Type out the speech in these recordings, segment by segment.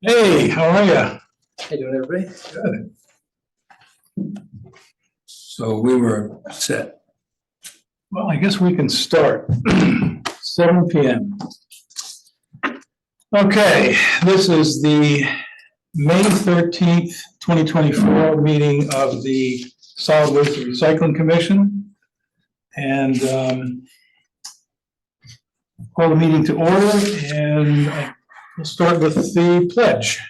Hey, how are you? How you doing, everybody? Good. So we were set. Well, I guess we can start. 7 p.m. Okay, this is the May 13th, 2024 meeting of the Solid Waste and Recycling Commission. And call the meeting to order, and we'll start with the pledge.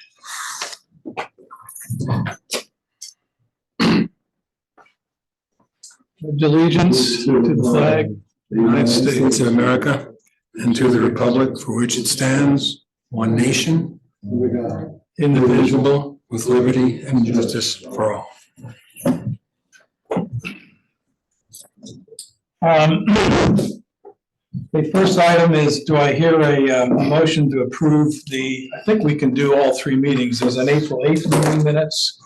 Pledge allegiance to the flag of the United States of America and to the republic for which it stands, one nation, indivisible, with liberty and justice for all. The first item is, do I hear a motion to approve I think we can do all three meetings. There's an April 8th meeting minutes,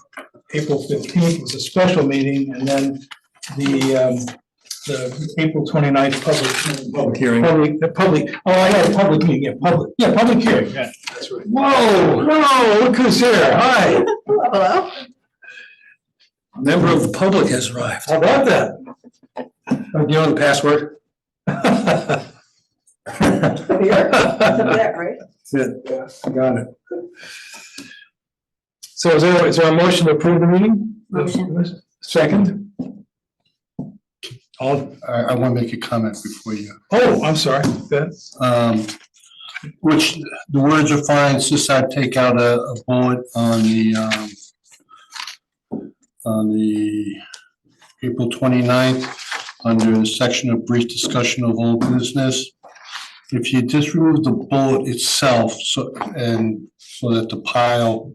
April 15th was a special meeting, and then the April 29th public hearing. I had a public meeting, public hearing, yeah, that's right. Whoa, look who's here, hi. Hello. A member of the public has arrived. How about that? Do you know the password? Here, that, right? Yeah, I got it. So is there a motion to approve the meeting? Motion. Second? All, I want to make a comment before you. oh, I'm sorry, Ben. Which, the words are fine, it's just I'd take out a bullet on the April 29th, under the section of brief discussion of old business. If you just remove the bullet itself, so that the pile,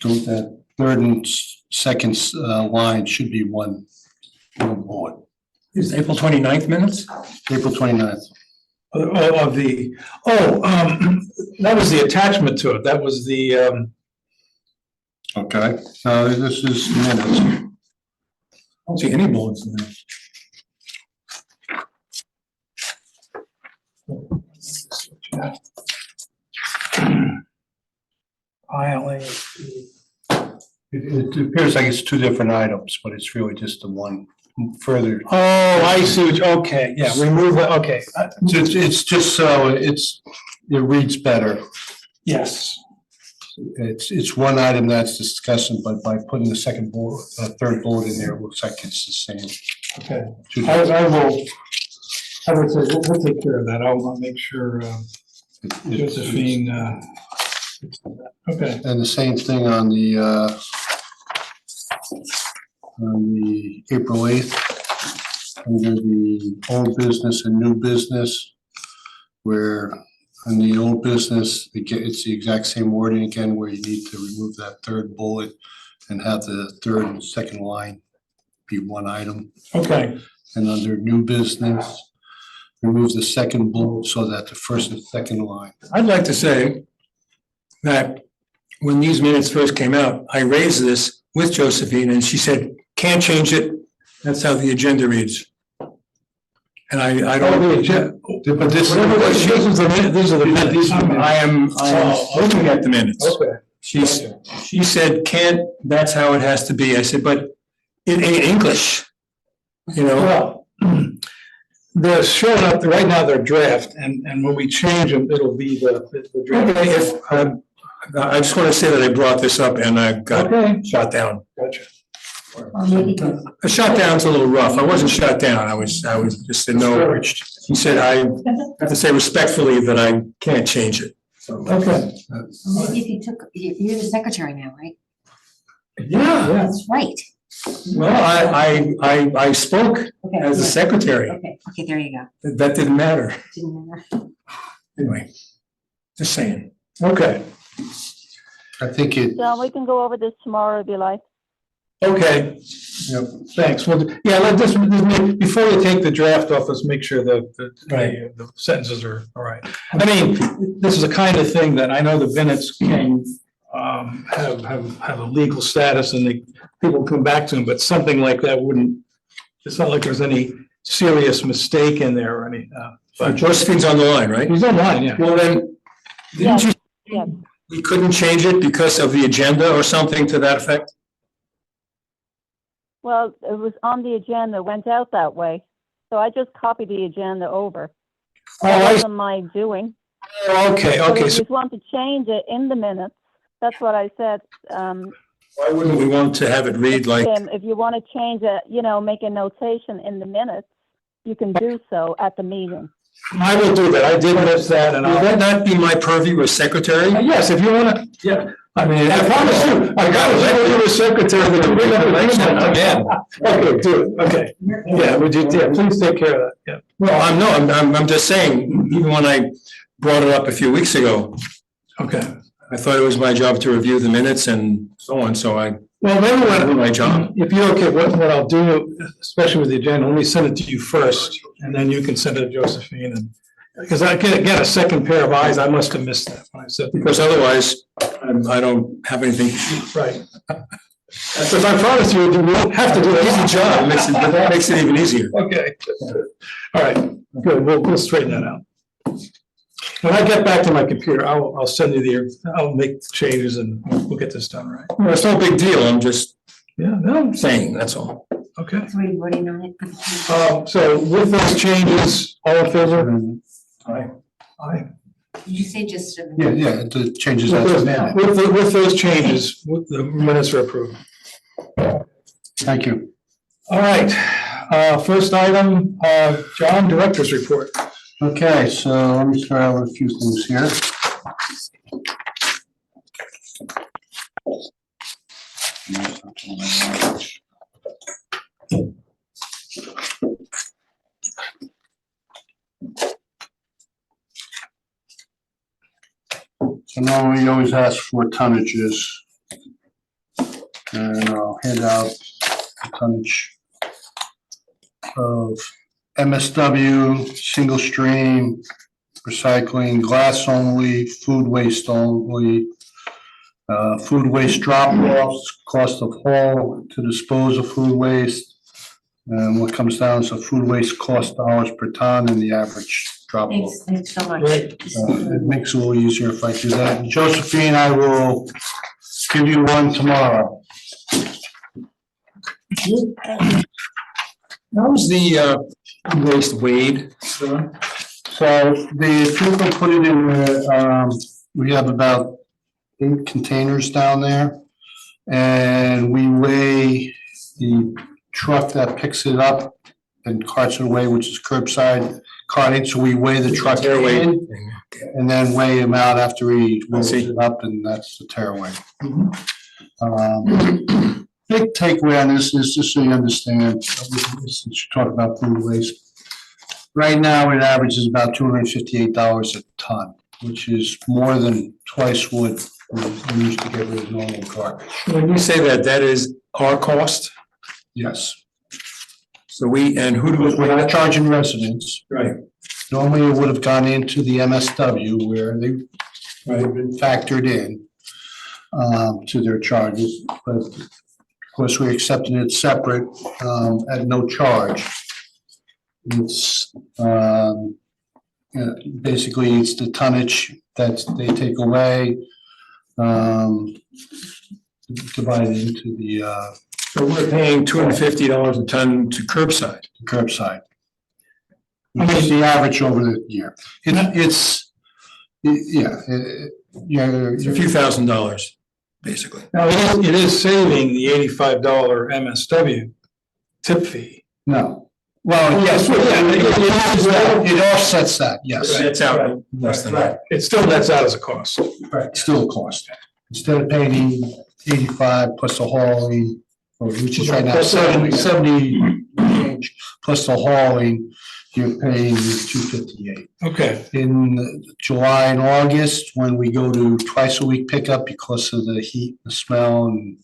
that third and second line should be one bullet. Is April 29th minutes? April 29th. That was the attachment to it, that was the, Okay, so this is minutes. I don't see any bullets in there. Piling. It appears like it's two different items, but it's really just the one further. Oh, I see, okay, yeah, remove it, okay, It's just so it reads better. yes. It's one item that's discussing, but by putting the second bullet, third bullet in there, it looks like it's the same. Okay, Two I different- would say, we'll take care of that, I'll make sure Josephine, okay, And the same thing on the April 8th, under the old business and new business, where on the old business, it's the exact same wording again, where you need to remove that third bullet and have the third and second line be one item. okay, And under new business, remove the second bullet so that the first and second line. I'd like to say that when these minutes first came out, I raised this with Josephine and she said, can't change it. That's how the agenda reads. And I don't. But this these are the minutes. I am looking at the minutes. Okay. She said, can't, that's how it has to be. I said, but it ain't English. You know, Well, they're showing up, right now they're draft, and when we change them, it'll be the draft. okay, if, I just want to say that I brought this up and I got Okay, shot down. gotcha. Shot down's a little rough. I wasn't shot down. I was just said no. She said, I have to say respectfully that I can't change it. So, Okay. If you took, you're the secretary now, right? yeah, That's right. well, I spoke Okay. as a secretary. Okay, there you go. That didn't matter. Didn't matter. Anyway, just saying. Okay, I think it, John, we can go over this tomorrow if you like. okay, yep, thanks. Well, yeah, before you take the draft off, let's make sure that the sentences are all right. I mean, this is the kind of thing that I know the minutes can have a legal status and people come back to them, but something like that wouldn't, it's not like there's any serious mistake in there or any, But Josephine's on the line, right? he's online, yeah. Well, then, Yes, didn't you yes. we couldn't change it because of the agenda or something to that effect? Well, it was on the agenda, went out that way. So I just copied the agenda over. Oh, That I, wasn't my doing. okay, But okay, if so, you want to change it in the minutes, that's what I said. Why wouldn't we want to have it read like, Tim, if you want to change it, make a notation in the minutes, you can do so at the meeting. I will do that, I did miss that, and will I'll. that not be my purview as secretary? Yes, if you wanna, yeah, I mean, I promise you, I gotta let you as secretary to bring up the election again. Okay, do it, okay, yeah, would you, yeah, please take care of that, yeah. Well, I'm just saying, even when I brought it up a few weeks ago, Okay, I thought it was my job to review the minutes and so on, so I well, maybe did when, my job. if you're okay, what I'll do, especially with the agenda, let me send it to you first, and then you can send it to Josephine, and, because I get a second pair of eyes, I must have missed that when I said. Because otherwise, I don't have anything. Right. Because I promise you, you won't have to do it. Easy job, that makes it even easier. Okay. All right, good, we'll straighten that out. When I get back to my computer, I'll send you I'll make the changes and we'll get this done right. Well, it's no big deal, I'm just Yeah, no, saying, that's all. okay. So we're voting on it. So with those changes, all in favor? Aye. Aye. Did you say just? Yeah, the changes With as those- amended. with those changes, the minutes are approved. Thank you. All right, first item, John, Director's Report. Okay, so let me start out with a few things here. So now we always ask for tonnages. And I'll hand out the tonnage of MSW, single stream, recycling, glass only, food waste only, food waste drop-offs, cost of haul to dispose of food waste. And what comes down is the food waste cost dollars per ton and the average drop-off. Thanks so much. Great. It makes it a little easier if I do that. And Josephine, I will give you one tomorrow. How's the waste weighed? So the people put it in, we have about 8 containers down there. And we weigh the truck that picks it up and carts it away, which is curbside carting. So we weigh the truck Tearaway. in and then weigh him out after he rolls see. it up, and that's the tearaway. Big takeaway on this is, just so you understand, since you talk about food waste. Right now, it averages about $258 a ton, which is more than twice what we used to get rid of normal garbage. When you say that, that is our cost? Yes. So and who do Because we're we? not charging residents. Right. Normally, it would have gone into the MSW where they've been factored in to their charges, but of course, we're accepting it separate at no charge. It's basically it's the tonnage that they take away, divided into the So we're paying $250 a ton to curbside. curbside. It's the average over the year. It's It's a few $1,000s, basically. Now, it is saving the $85 MSW tip fee. No. Well, yes, it offsets that, yes. It's out less than that. It still nets out as a cost. Right, still a cost. Instead of paying 85 plus the hauling, which is right now Plus 70 change, plus the hauling, you're paying 258. Okay, In July and August, when we go to twice a week pickup because of the heat, the smell and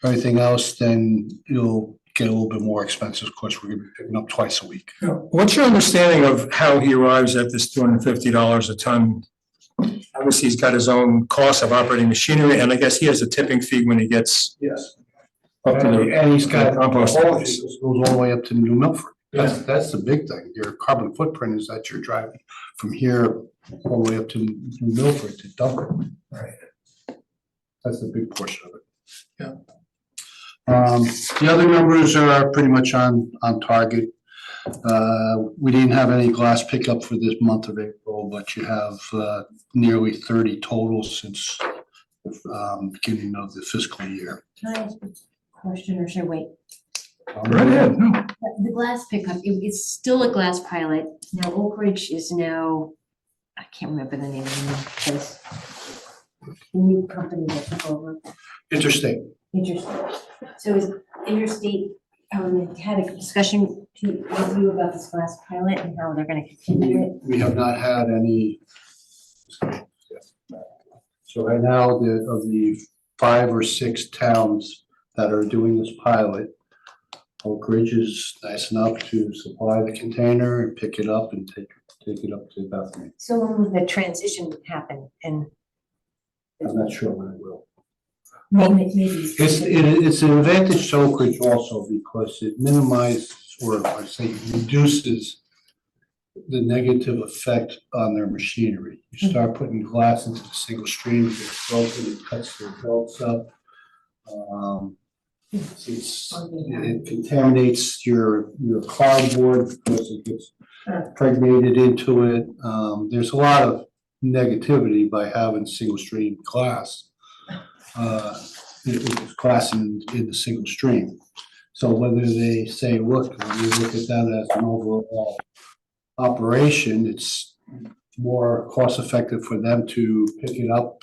everything else, then it'll get a little bit more expensive. Of course, we're gonna be picking up twice a week. What's your understanding of how he arrives at this $250 a ton? Obviously, he's got his own cost of operating machinery, and I guess he has a tipping fee when he gets Yes. up to the. And he's got compost. compost, goes all the way up to New Milford. That's the big thing. Your carbon footprint is that you're driving from here all the way up to New Milford to dump it. Right. That's a big portion of it. Yeah. The other numbers are pretty much on target. We didn't have any glass pickup for this month of April, but you have nearly 30 total since beginning of the fiscal year. Can I ask a question or should I wait? Right ahead, no. The glass pickup, it's still a glass pilot. Now Oak Ridge is now, I can't remember the name of the new place. The new company that took over. Interstate. Interstate. So is Interstate, had a discussion with you about this glass pilot and how they're gonna continue it? We have not had any. So right now, of the 5 or 6 towns that are doing this pilot, Oak Ridge is nice enough to supply the container and pick it up and take it up to Bethany. So when will the transition happen and? I'm not sure when it will. Well, maybe. It's an advantage to Oak Ridge also because it minimizes, or I say reduces the negative effect on their machinery. You start putting glass into the single stream, it gets broken, it cuts their belts up. It contaminates your cardboard because it gets impregnated into it. There's a lot of negativity by having single stream glass. Glass in the single stream. So whether they say, look, when you look at that as an overall operation, it's more cost effective for them to pick it up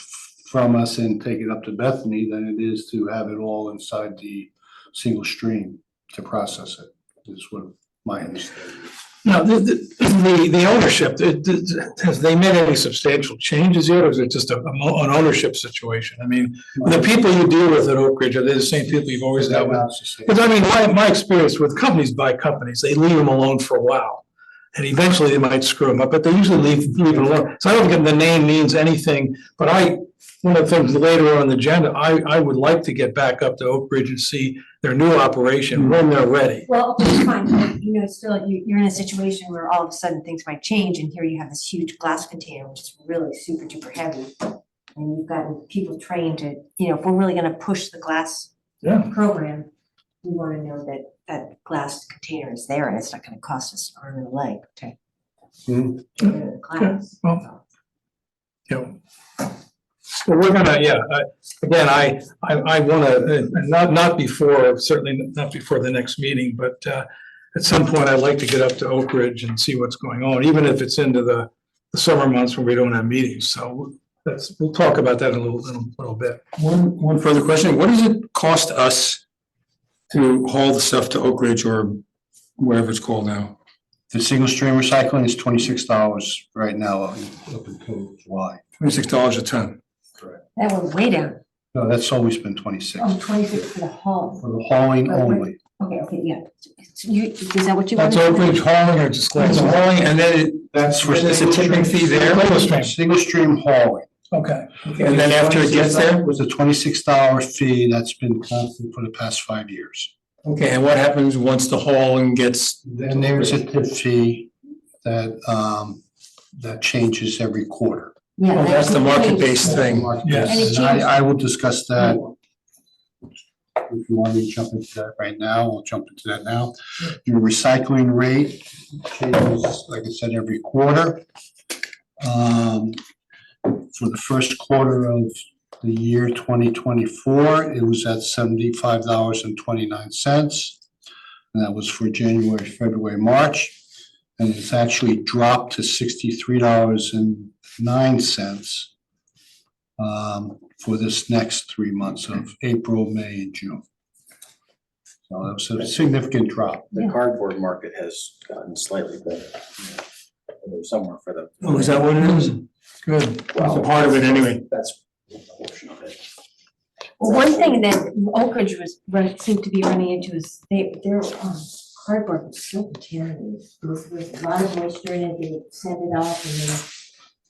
from us and take it up to Bethany than it is to have it all inside the single stream to process it, is what my understanding is. Now, the ownership, has they made any substantial changes yet, or is it just an ownership situation? I mean, the people you deal with at Oak Ridge, are they the same people you've always dealt with? Because I mean, my experience with companies buy companies, they leave them alone for a while. And eventually they might screw them up, but they usually leave it alone. So I don't think the name means anything, but one of the things later on the agenda, I would like to get back up to Oak Ridge and see their new operation when they're ready. Well, it's fine, but, you know, still, you're in a situation where all of a sudden things might change, and here you have this huge glass container, which is really super duper heavy. And you've gotten people trained to, you know, if we're really gonna push the glass Yeah. program, we wanna know that that glass container is there, and it's not gonna cost us an arm and a leg to Mhm. get rid of the glass. Well, you know, well, we're gonna, again, I wanna, not before, certainly not before the next meeting, but at some point, I'd like to get up to Oak Ridge and see what's going on, even if it's into the summer months when we don't have meetings. So we'll talk about that in a little bit. One further question, what does it cost us to haul the stuff to Oak Ridge or wherever it's called now? The single stream recycling is $26 right now up until July. $26 a ton. That went way down. No, that's always been 26 Oh, 26 for the haul. for the hauling only. Okay, yeah. So is that what you That's wanted? Oak Ridge hauling or just glass? It's hauling, and then That's for There's a tipping fee there? Single stream. single stream hauling. Okay. and then after it gets there, It was a $26 fee that's been constant for the past 5 years. okay, and what happens once the hauling gets? Then there's a tip fee that changes every quarter. Yeah. Oh, that's the market-based thing. Yes. And it And I will discuss that. If you want me to jump into that right now, we'll jump into that now. Your recycling rate changes, like I said, every quarter. For the first quarter of the year 2024, it was at $75.29. And that was for January, February, March. And it's actually dropped to $63.09 for this next 3 months of April, May, and June. So that was a significant drop. The cardboard market has gotten slightly better. There's somewhere for the. Oh, is that what it is? Good. That's a part of it anyway. That's a portion of it. Well, one thing that Oak Ridge seemed to be running into is their cardboard was so contaminated. There was a lot of moisture in it, they would send it off and then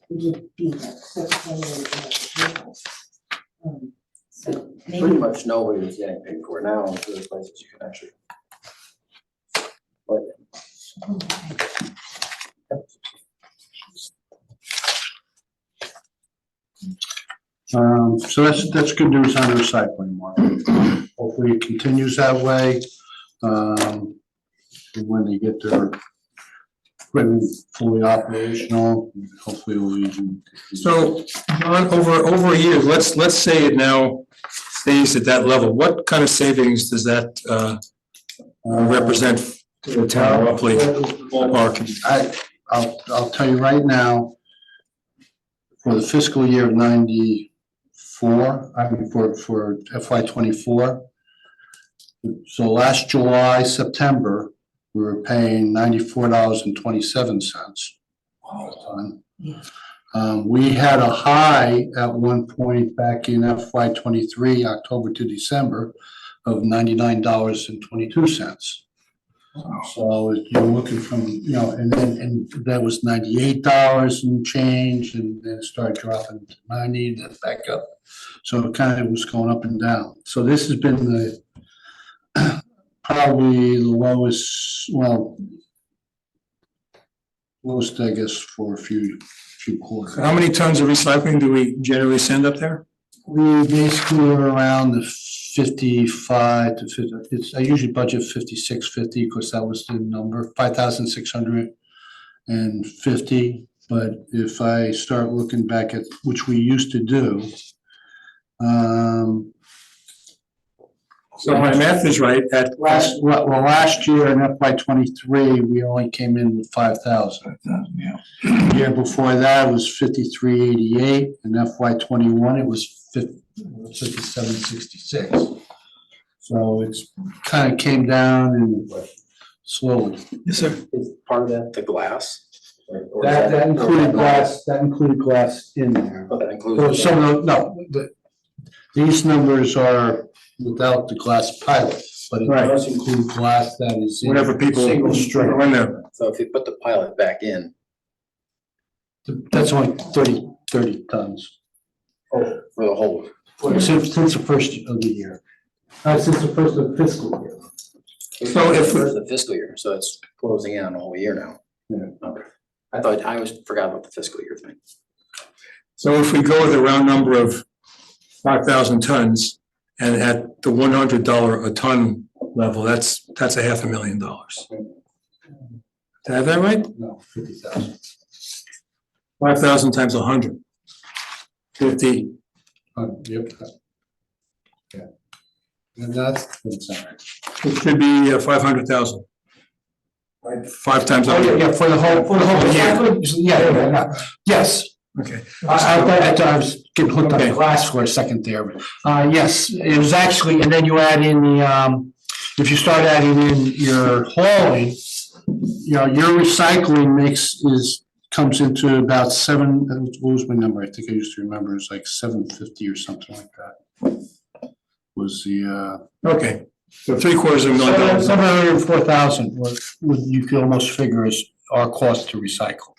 it would be like so contaminated. So Pretty maybe, much nobody is getting paid for it now, until there's places you can actually. But So that's good news on the recycling market. Hopefully it continues that way. And when they get their equipment fully operational, hopefully we'll even. So, John, over a year, let's say it now stays at that level. What kind of savings does that represent to the town roughly? Ballpark. I'll tell you right now, for the fiscal year of 94, I mean, for FY 24. So last July, September, we were paying $94.27 a ton. We had a high at one point back in FY 23, October to December, of $99.22. So you're looking from, and that was $98 and change, and then it started dropping to 90, then back up. So it kind of was going up and down. So this has been the probably the lowest, I guess, for a few quarters. How many tons of recycling do we generally send up there? We basically are around the 55 to 50. I usually budget 5650 because that was the number, 5,650. But if I start looking back at which we used to do, So my math is right, last year in FY 23, we only came in with 5,000. Yeah. The year before that was 5388, and FY 21 it was 5766. So it's kind of came down and slowly. Yes, sir. Is part of that the glass? Or is That included glass. That included glass in there. Oh, that So includes. some of these numbers are without the glass pilot, but it Right. does include glass that is in whatever people single go strand. in there. So if you put the pilot back in, That's only 30 tons. for the whole, Since the first of the year. Since the first of the fiscal year. So if- for the fiscal year, so it's closing in on the whole year now. Yeah. Okay. I always forgot about the fiscal year thing. So if we go with a round number of 5,000 tons and at the $100 a ton level, that's $500,000. Did I have that right? No, 50,000. 5,000 times 100. 50. Yep. Yeah. And that's all right. It should be 500,000. Right, 5 times. Oh, yeah, for the whole yeah. Yes. Okay. I was getting hooked on the glass for a second there. Yes, it was actually, and then you add in the, if you start adding in your hauling, your recycling comes into about what was my number? I think I used to remember, it's like 750 or something like that. Was the, Okay, so $750,000. $704,000 you could almost figure is our cost to recycle.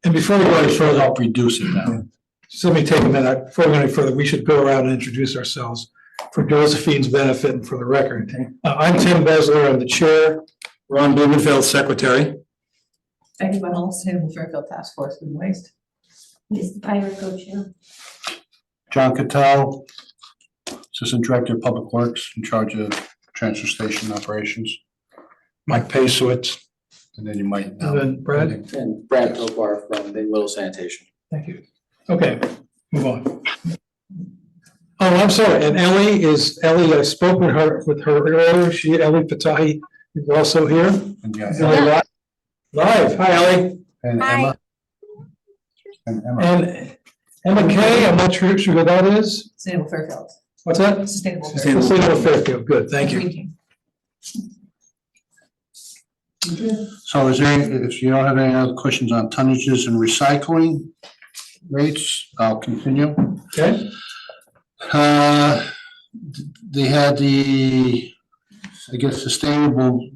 And before we go any It'll further, help reduce it down. just let me take a minute. Before we go any further, we should go around and introduce ourselves for Josephine's benefit and for the record. I'm Tim Besler, I'm the chair. Ron Blumenfeld, secretary. Becky Bunnell, Sustainable Fairfield Task Force with Waste. Is the pirate co-chair? John Cattell, Assistant Director of Public Works, in charge of transfer station operations. Mike Pasowitz. And then you might. And then Brad? And Brad Topar from Big Little Sanitation. Thank you. Okay, move on. Oh, I'm sorry, and Ellie, I spoke with her earlier, Ellie Patahi is also here. And yeah, Ellie live, hi Ellie. and Hi. Emma. And Emma. And Emma Kay, I'm not sure who that is. Sustainable Fairfield. What's that? Sustainable Sustainable. Fairfield. Sustainable Fairfield, good, thank you. Green team. So is there, if you don't have any other questions on tonnages and recycling rates, I'll continue. Okay, They had Sustainable,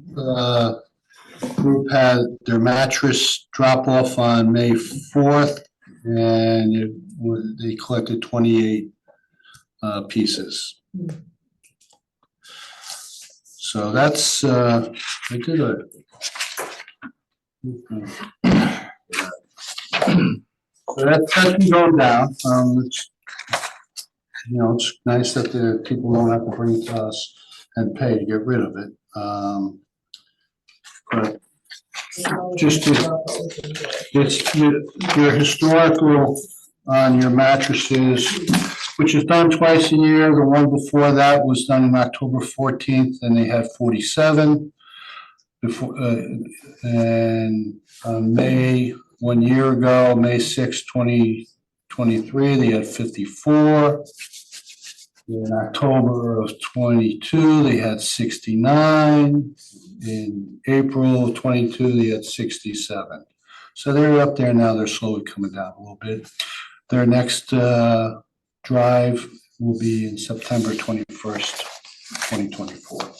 group had their mattress drop off on May 4th, and they collected 28 pieces. So that's, they did So that's been going down. It's, you know, it's nice that the people don't have to bring it to us and pay to get rid of it. But just to, it's your historical on your mattresses, which is done twice a year. The one before that was done on October 14th, and they had 47. Before, and on May, 1 year ago, May 6, 2023, they had 54. In October of 22, they had 69. In April of 22, they had 67. So they're up there now. They're slowly coming down a little bit. Their next drive will be in September 21st, 2024.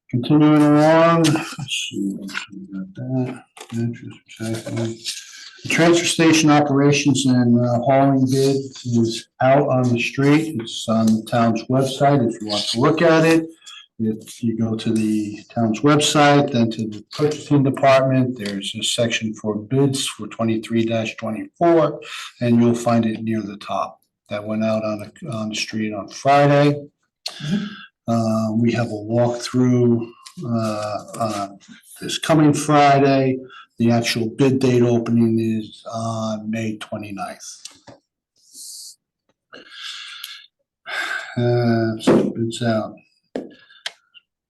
Continuing along, let's see, we got that. Interest, exactly. The transfer station operations and hauling bid is out on the street. It's on the town's website if you want to look at it. If you go to the town's website, then to the purchasing department, there's a section for bids for 23-24, and you'll find it near the top. That went out on the street on Friday. We have a walkthrough this coming Friday. The actual bid date opening is on May 29th. So bids out.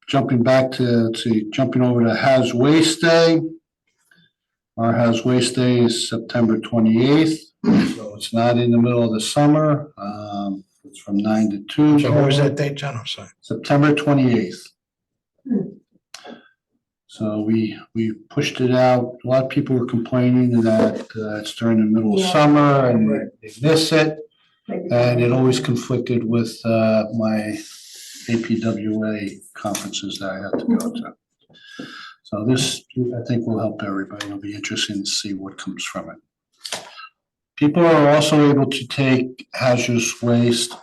Jumping back jumping over to Haz Waste Day. Our Haz Waste Day is September 28th, so it's not in the middle of the summer. It's from 9 to 2. So what was that date, John? I'm sorry. September 28th. So we pushed it out. A lot of people were complaining that it's during the middle of summer and they miss it. And it always conflicted with my APWA conferences that I have to go to. So this, I think, will help everybody. It'll be interesting to see what comes from it. People are also able to take hazardous waste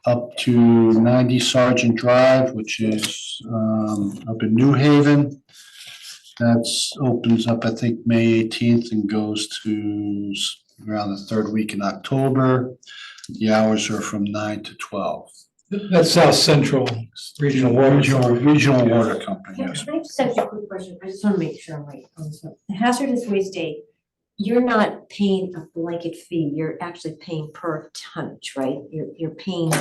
up to 90 Sergeant Drive, which is up in New Haven. That's opens up, I think, May 18th and goes to around the third week in October. The hours are from 9 to 12. That's South Central Regional Water. Regional Water Company, Can yes. I just ask you a quick question? I just want to make sure I'm right on this one. The hazardous waste day, you're not paying a blanket fee, you're actually paying per tonnage, right? You're paying,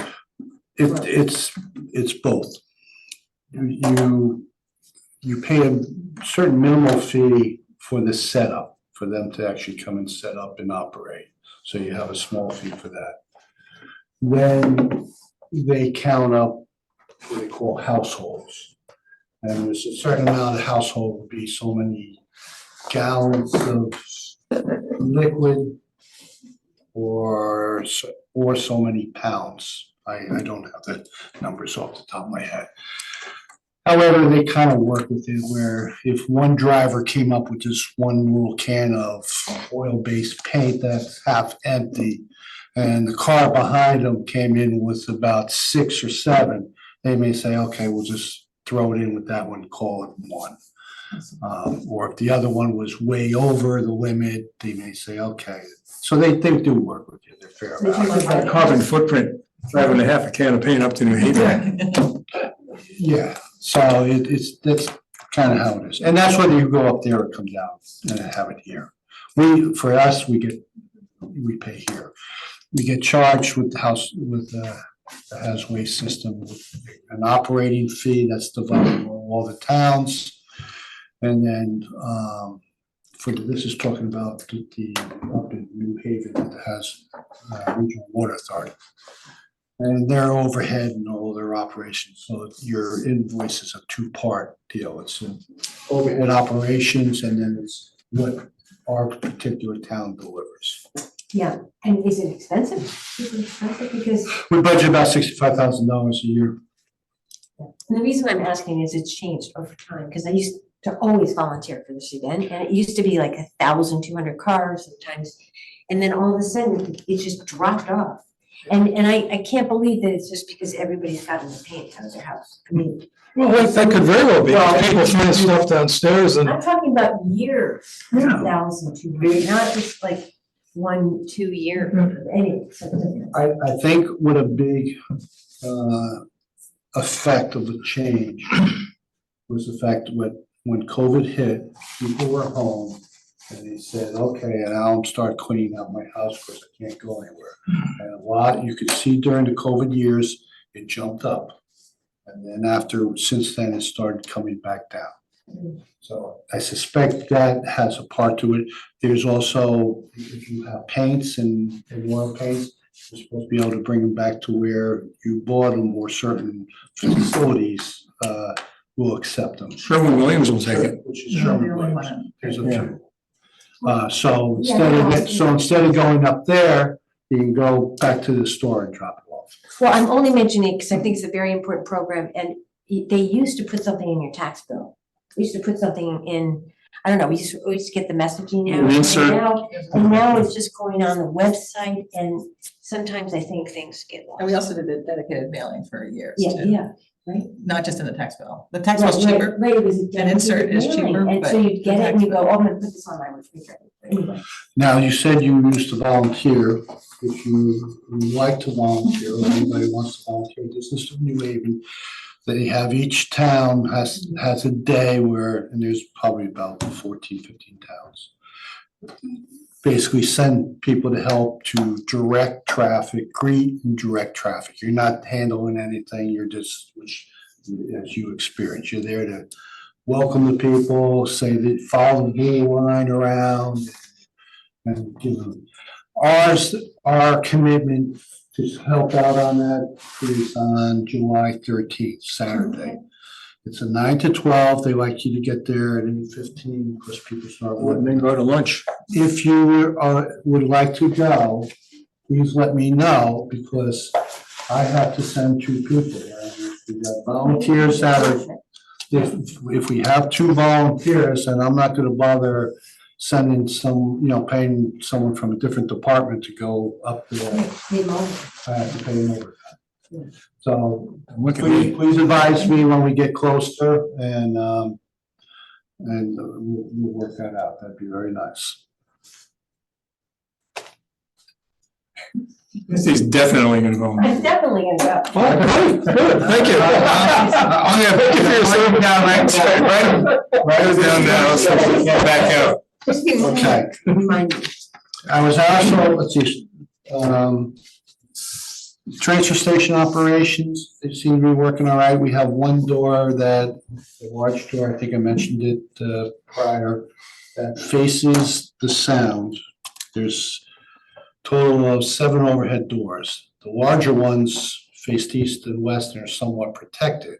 It's both. You pay a certain minimal fee for the setup, for them to actually come and set up and operate. So you have a small fee for that. Then they count up what they call households. And there's a certain amount of household would be so many gallons of liquid or so many pounds. I don't have the numbers off the top of my head. However, they kind of work with it where if one driver came up with this one little can of oil-based paint that's half empty, and the car behind them came in with about 6 or 7, they may say, okay, we'll just throw it in with that one, call it one. Or if the other one was way over the limit, they may say, okay. So they do work with you, they're fair about it. Carbon footprint, driving a half a can of paint up to New Haven. Yeah, so that's kind of how it is. And that's whether you go up there or come down and have it here. For us, we pay here. We get charged with the Haz Waste system, with an operating fee that's divided among all the towns. And then this is talking about the up in New Haven that has Regional Water Authority. And their overhead and all their operations. So your invoice is a 2-part deal. It's overhead operations and then it's what our particular town delivers. yeah, and is it expensive? Is it expensive? Because, We budget about $65,000 a year. and the reason I'm asking is it's changed over time, because I used to always volunteer for this event, and it used to be like 1,200 cars sometimes, and then all of a sudden, it just dropped off. And I can't believe that it's just because everybody's gotten the paint out of their house. I mean, Well, that could very well be. People find stuff downstairs and, I'm talking about years, Yeah. 2002, not just like 1-2 years, anyway. I think what a big effect of the change was the fact when COVID hit, people were home and they said, okay, now I'm start cleaning out my house because I can't go anywhere. And a lot, you could see during the COVID years, it jumped up. And then since then, it started coming back down. So I suspect that has a part to it. There's also, if you have paints and oil paints, you're supposed to be able to bring them back to where you bought them, or certain facilities will accept them. Sherwin-Williams will take it. Which is Yeah, Sherwin the only Williams. one. There's a Yeah. few. So instead of going up there, you can go back to the store and drop it off. Well, I'm only mentioning it because I think it's a very important program, and they used to put something in your tax bill. They used to put something in, I don't know, we used to get the messaging out. An insert. And now it's just going on the website, and sometimes I think things get lost. And we also did the dedicated mailing for years Yeah, too, yeah, right? not just in the tax bill. The tax bill's cheaper. Right, it was a An insert is dedicated mailing, cheaper, and so but you'd get the it and you tax go, oh, I'm gonna put this on my refrigerator. Anyway, Now, you said you used to volunteer. If you would like to volunteer, or anybody wants to volunteer, this is from New Haven. They have, each town has a day where, and there's probably about 14, 15 towns. Basically send people to help to direct traffic, greet and direct traffic. You're not handling anything, you're just, which, as you experience, you're there to welcome the people, say that, follow the blue line around, and give them. Our commitment to help out on that is on July 13th, Saturday. It's a 9 to 12. They like you to get there at 8:15 because people start And working. then go to lunch. If you would like to go, please let me know, because I have to send 2 people. We got volunteers that are, if we have 2 volunteers, and I'm not gonna bother sending paying someone from a different department to go up there. they mold. I have to pay them overtime. So Look at me. please advise me when we get closer, and we'll work that out. That'd be very nice. This is definitely gonna go. I'm definitely gonna go. Oh, good, good, thank you. I'm gonna thank you for your service down, right down now, so we can get back out. Just give me- Okay. Remind me. I was also, let's see, transfer station operations, they seem to be working all right. We have one door the large door, I think I mentioned it prior, that faces the sound. There's a total of 7 overhead doors. The larger ones faced east and west and are somewhat protected.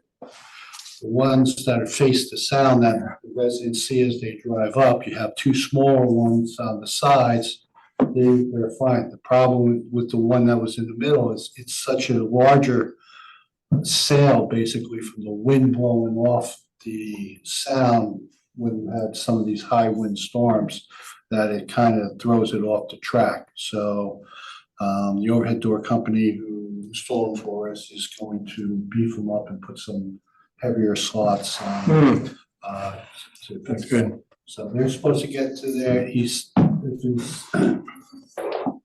The ones that are face the sound that the residents see as they drive up, you have 2 smaller ones on the sides. They're fine. The problem with the one that was in the middle is it's such a larger sail, basically, from the wind blowing off the sound when you had some of these high wind storms, that it kind of throws it off the track. So the overhead door company who installed them for us is going to beef them up and put some heavier slots on. That's good. So they're supposed to get to there,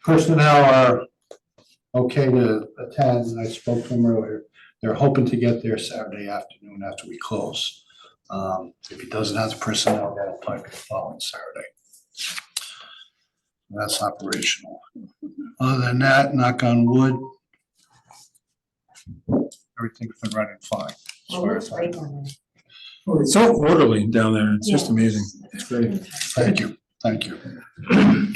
personnel are okay to attend, and I spoke to them earlier. They're hoping to get there Saturday afternoon after we close. If he doesn't have the personnel, that'll probably be the following Saturday. That's operational. Other than that, knock on wood, everything's been running fine. as Well, far it's as I great know. down there. It's so orderly down there. It's just Yeah. amazing. It's great. Thank you, thank you.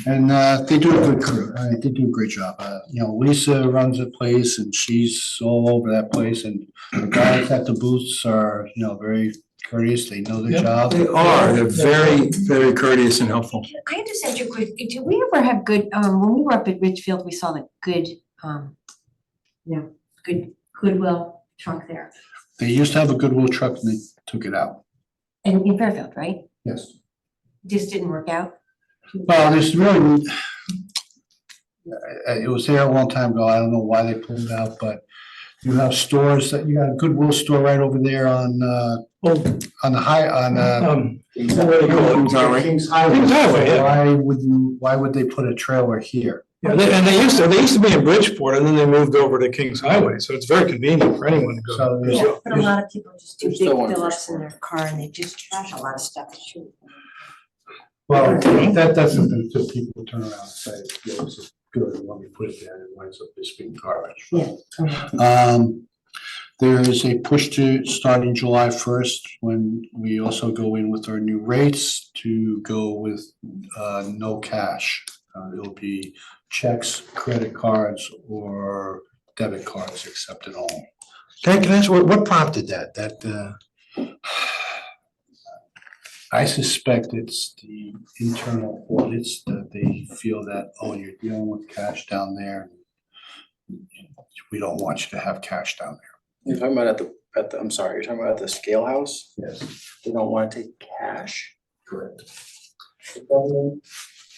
And they do a good crew, they do a great job. Lisa runs the place and she's all over that place, and the guys at the booths are, very courteous, they know their Yep. job. They are, they're very, very courteous and helpful. I have to send you a quick, did we ever have good, when we were up at Ridgefield, we saw the good, good Goodwill truck there. They used to have a Goodwill truck and they took it out, And in Fairfield, right? yes. Just didn't work out? Well, there's really, it was there a long time ago. I don't know why they pulled it out, but you have stores that, you got a Goodwill store right over there on the high, on, What do you call it? Kings Highway. Kings Highway. Kings Highway, yeah. Why would they put a trailer here? Yeah, and they used to be in Bridgeport, and then they moved over to Kings Highway, so it's very convenient for anyone to go. So there's- Yeah, but a lot of people just do There's big still one fill-ups in Bridgeport. their car and they just trash a lot of stuff. Well, that's the thing, too, people turn around and say, yeah, this is good, and when we put it there, it winds up just being garbage. Yeah. There is a push to starting July first, when we also go in with our new rates to go with no cash. It'll be checks, credit cards, or debit cards accepted all. Can I ask, what prompted that? I suspect it's the internal audits that they feel that, oh, you're dealing with cash down there. We don't want you to have cash down there. You're talking about I'm sorry, you're talking about at the scale house? Yes. They don't want to take cash? Correct. Building?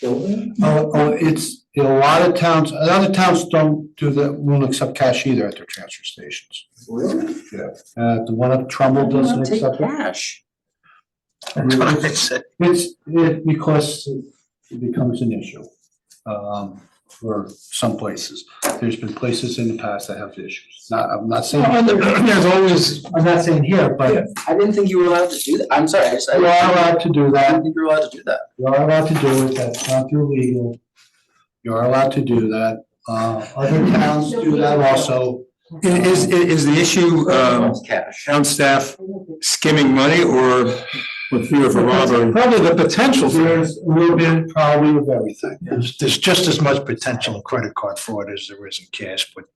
It's, in a lot of towns, other towns don't do that, won't accept cash either at their transfer stations. Really? Yeah. The one at Trumbull doesn't Take accept it. cash. That's what I said. Because it becomes an issue, for some places. There's been places in the past that have issues. I'm not saying, Well, and there's always, I'm not saying here, but I didn't think you were allowed to do that. I'm sorry, I just. you are allowed to do I that. didn't think you were allowed to do that. You are allowed to do it, that's not illegal. You are allowed to do that. Other towns do that also. Is the issue, Cash. town staff skimming money or with fear of a robbery? probably the potential for it. There's a little bit probably of everything. There's just as much potential in credit card fraud as there is in cash, but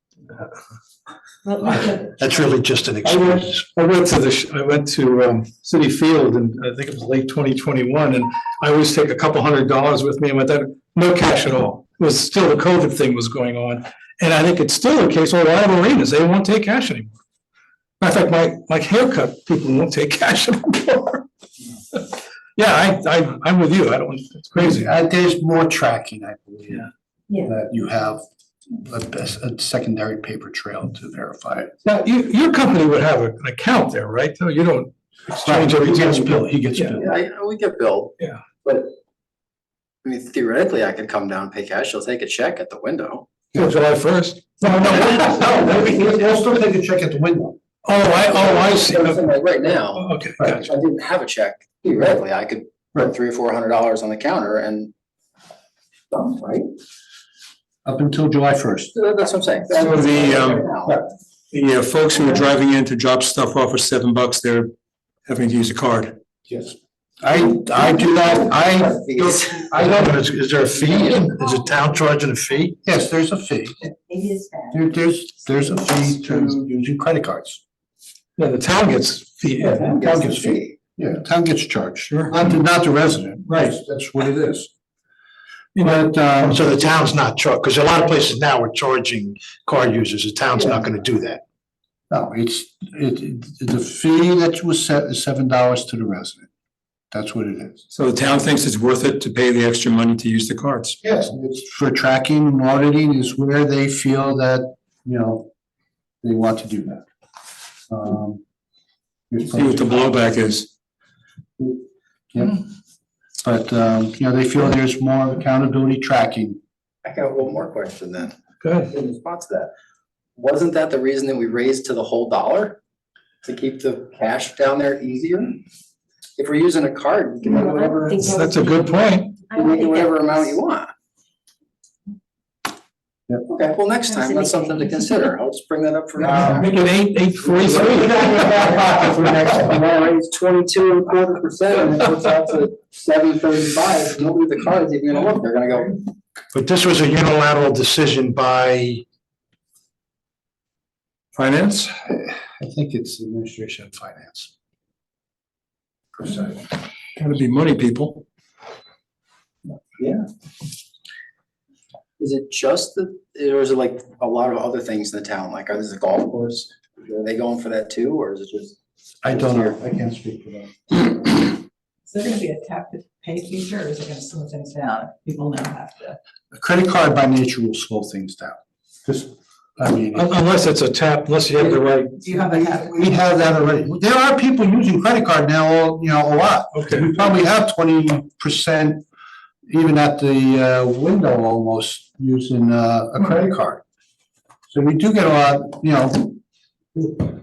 that's really just an excuse. I went to City Field and I think it was late 2021, and I always take a couple $100 with me and went there, no cash at all. It was still the COVID thing was going on. And I think it's still the case, with a lot of arenas, they won't take cash anymore. Matter of fact, my haircut, people won't take cash anymore. Yeah, I'm with you. I don't, it's crazy. There's more tracking, I believe. Yeah. Yeah. That you have a secondary paper trail to verify it. Now, your company would have an account there, right? So you don't exchange every He time gets you billed, bill. he gets Yeah. billed. Yeah, we get billed. Yeah. But, I mean, theoretically, I could come down and pay cash. They'll take a check at the window. Till July 1st? No, he'll still take a check at the window. I see. I'm saying, like, right now, Okay, if gotcha. I didn't have a check, theoretically, I could put $300 or $400 on the counter and, right? Up until July first. That's what I'm saying. So Right now. The folks who are driving in to drop stuff off for $7, they're having to use a card. Yes. I do that, I But is there a fee? Is the town charging a fee? yes, there's a fee. It is bad. There's a fee to using credit cards. Yeah, the town gets fee. Town gets fee. Yeah, town gets charged. Sure. Not the resident. Right, that's what it is. But, So the town's not charged, because a lot of places now are charging card users. The town's not gonna do that. no, the fee that was set is $7 to the resident. That's what it is. So the town thinks it's worth it to pay the extra money to use the cards. Yes, it's for tracking and auditing is where they feel that, they want to do that. See what the blowback is. Yeah. But, they feel there's more accountability tracking. I got one more question then. Good. In response to that, wasn't that the reason that we raised to the whole dollar? To keep the cash down there easier? If we're using a card, you can make No, I don't whatever, think That's a good point. I you don't make it think whatever that- amount you want. Yep. Okay, well, next time, that's something to consider. I'll just bring that up for now. Make it 8.43. It's 22.25%, and it goes out to 7.35. Nobody with the card is even gonna look. They're gonna go, But this was a unilateral decision by, Finance? I think it's administration and finance. Per se. Gotta be money, people. yeah. Is it just the, or is it like a lot of other things in the town? Like, is the golf course, are they going for that too, or is it just? I don't know, I can't speak for that. Is there gonna be a tap to pay feature, or is it gonna slow things down? People now have to. A credit card by nature will slow things down. Just, I mean, Unless it's a tap, unless you have the right, Do you have a tap? we have that already. There are people using credit card now, a lot. okay. We probably have 20% even at the window almost using a credit card. So we do get a lot,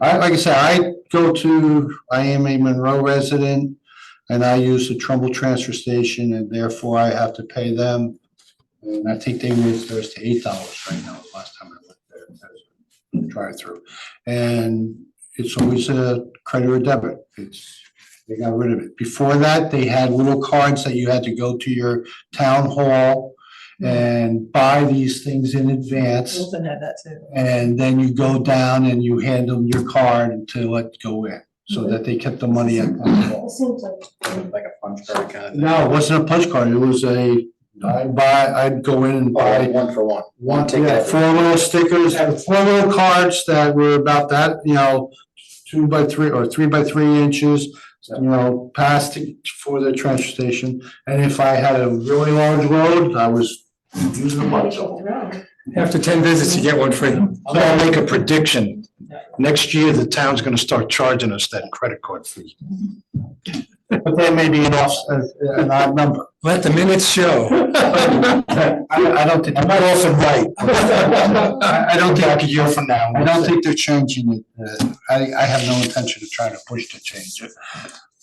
like I said, I am a Monroe resident and I use the Trumbull transfer station and therefore I have to pay them. And I think they raised theirs to $8 right now, last time I went there, as a drive-through. And it's always a credit or debit. They got rid of it. Before that, they had little cards that you had to go to your town hall and buy these things in advance. Wilton had that too. And then you go down and you hand them your card until it go in, so that they kept the money at the hall. It seems like. Like a punch card kind of thing. No, it wasn't a punch card. It was I'd go in and buy One for one. one, ticket. yeah, 4 little stickers, and 4 little cards that were about that, 2 by 3 or 3 by 3 inches, past for the transfer station. And if I had a really large load, I was using a bunch of them. After 10 visits, you get one free. So I'll make a prediction. Next year, the town's gonna start charging us that credit card fee. But that may be an odd number. Let the minutes show. I don't think. I'm not often right. I don't think. Back a year from now. I don't think they're changing it. I have no intention of trying to push to change it,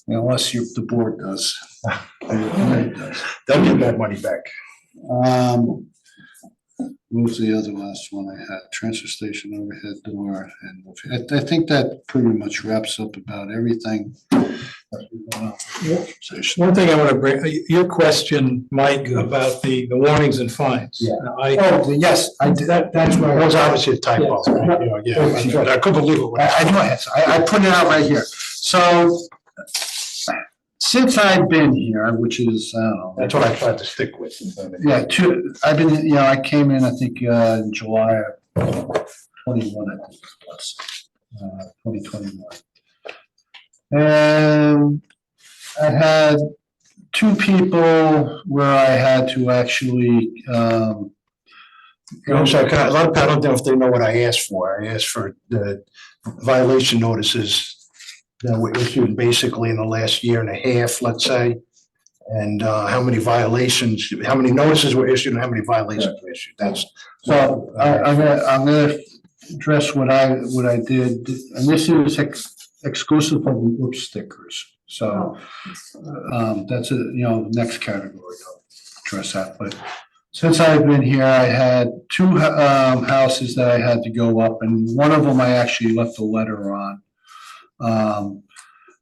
unless the board does. They'll get that money back. What was the other last one I had? Transfer station overhead door, and I think that pretty much wraps up about everything. One thing I want to bring, your question, Mike, about the warnings and fines. Yeah. I, Yes, I did. That's It where was obviously a typo. I couldn't believe it. I know it. I put it out right here. So since I've been here, which is, I don't know. That's what I tried to stick with. Yeah, I've been, I came in, I think, in July of 21, I think it was, 2021. And I had 2 people where I had to actually, I'm sorry, a lot of people don't know if they know what I asked for. I asked for the violation notices that were issued basically in the last year and a half, let's say. And how many notices were issued and how many violations were issued. That's. so I'm gonna address what I did, and this is exclusive of the loop stickers. So, that's next category, I'll address that, but since I've been here, I had 2 houses that I had to go up, and one of them I actually left a letter on.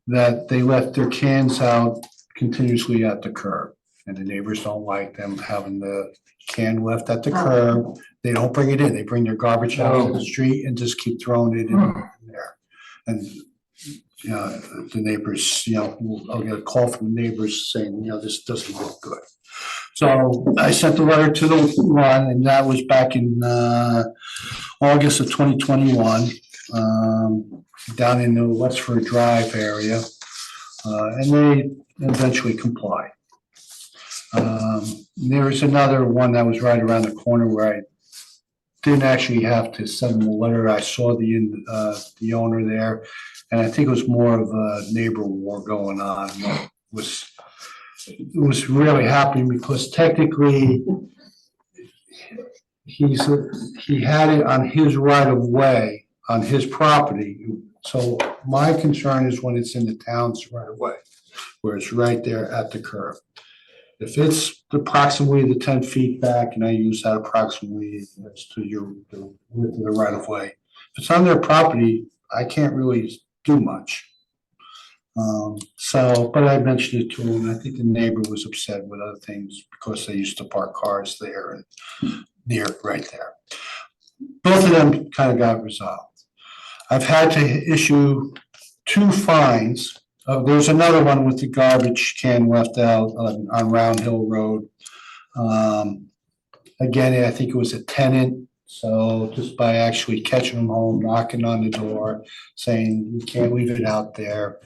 That they left their cans out continuously at the curb, and the neighbors don't like them having the can left at the curb. They don't bring it in, they bring their garbage out to the street and just keep throwing it in there. And, the neighbors, I'll get a call from the neighbors saying, this doesn't look good. So I sent the letter to the one, and that was back in August of 2021, down in the Westford Drive area, and they eventually complied. There was another one that was right around the corner where I didn't actually have to send them a letter. I saw the owner there, and I think it was more of a neighbor war going on. It was really happening because technically he had it on his right of way on his property. So my concern is when it's in the town's right of way, where it's right there at the curb. If it's approximately the 10 feet back, and I use that approximately, that's to the width of the right of way. If it's on their property, I can't really do much. But I mentioned it to him, and I think the neighbor was upset with other things because they used to park cars there and right there. Both of them kind of got resolved. I've had to issue 2 fines. There's another one with the garbage can left out on Round Hill Road. Again, I think it was a tenant So just by actually catching them home, knocking on the door, saying you can't leave it out there,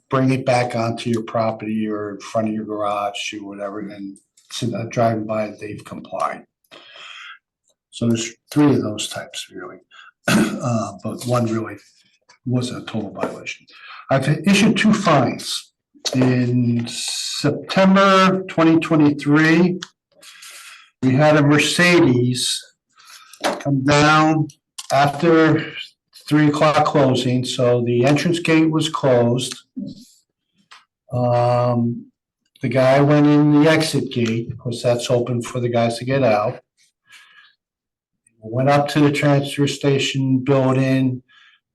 bring it back onto your property or in front of your garage or whatever, and driving by, they've complied. So there's 3 of those types really, but one really wasn't a total violation. I've issued 2 fines. In September 2023, we had a Mercedes come down after 3 o'clock closing, so the entrance gate was closed. The guy went in the exit gate, because that's open for the guys to get out. Went up to the transfer station building,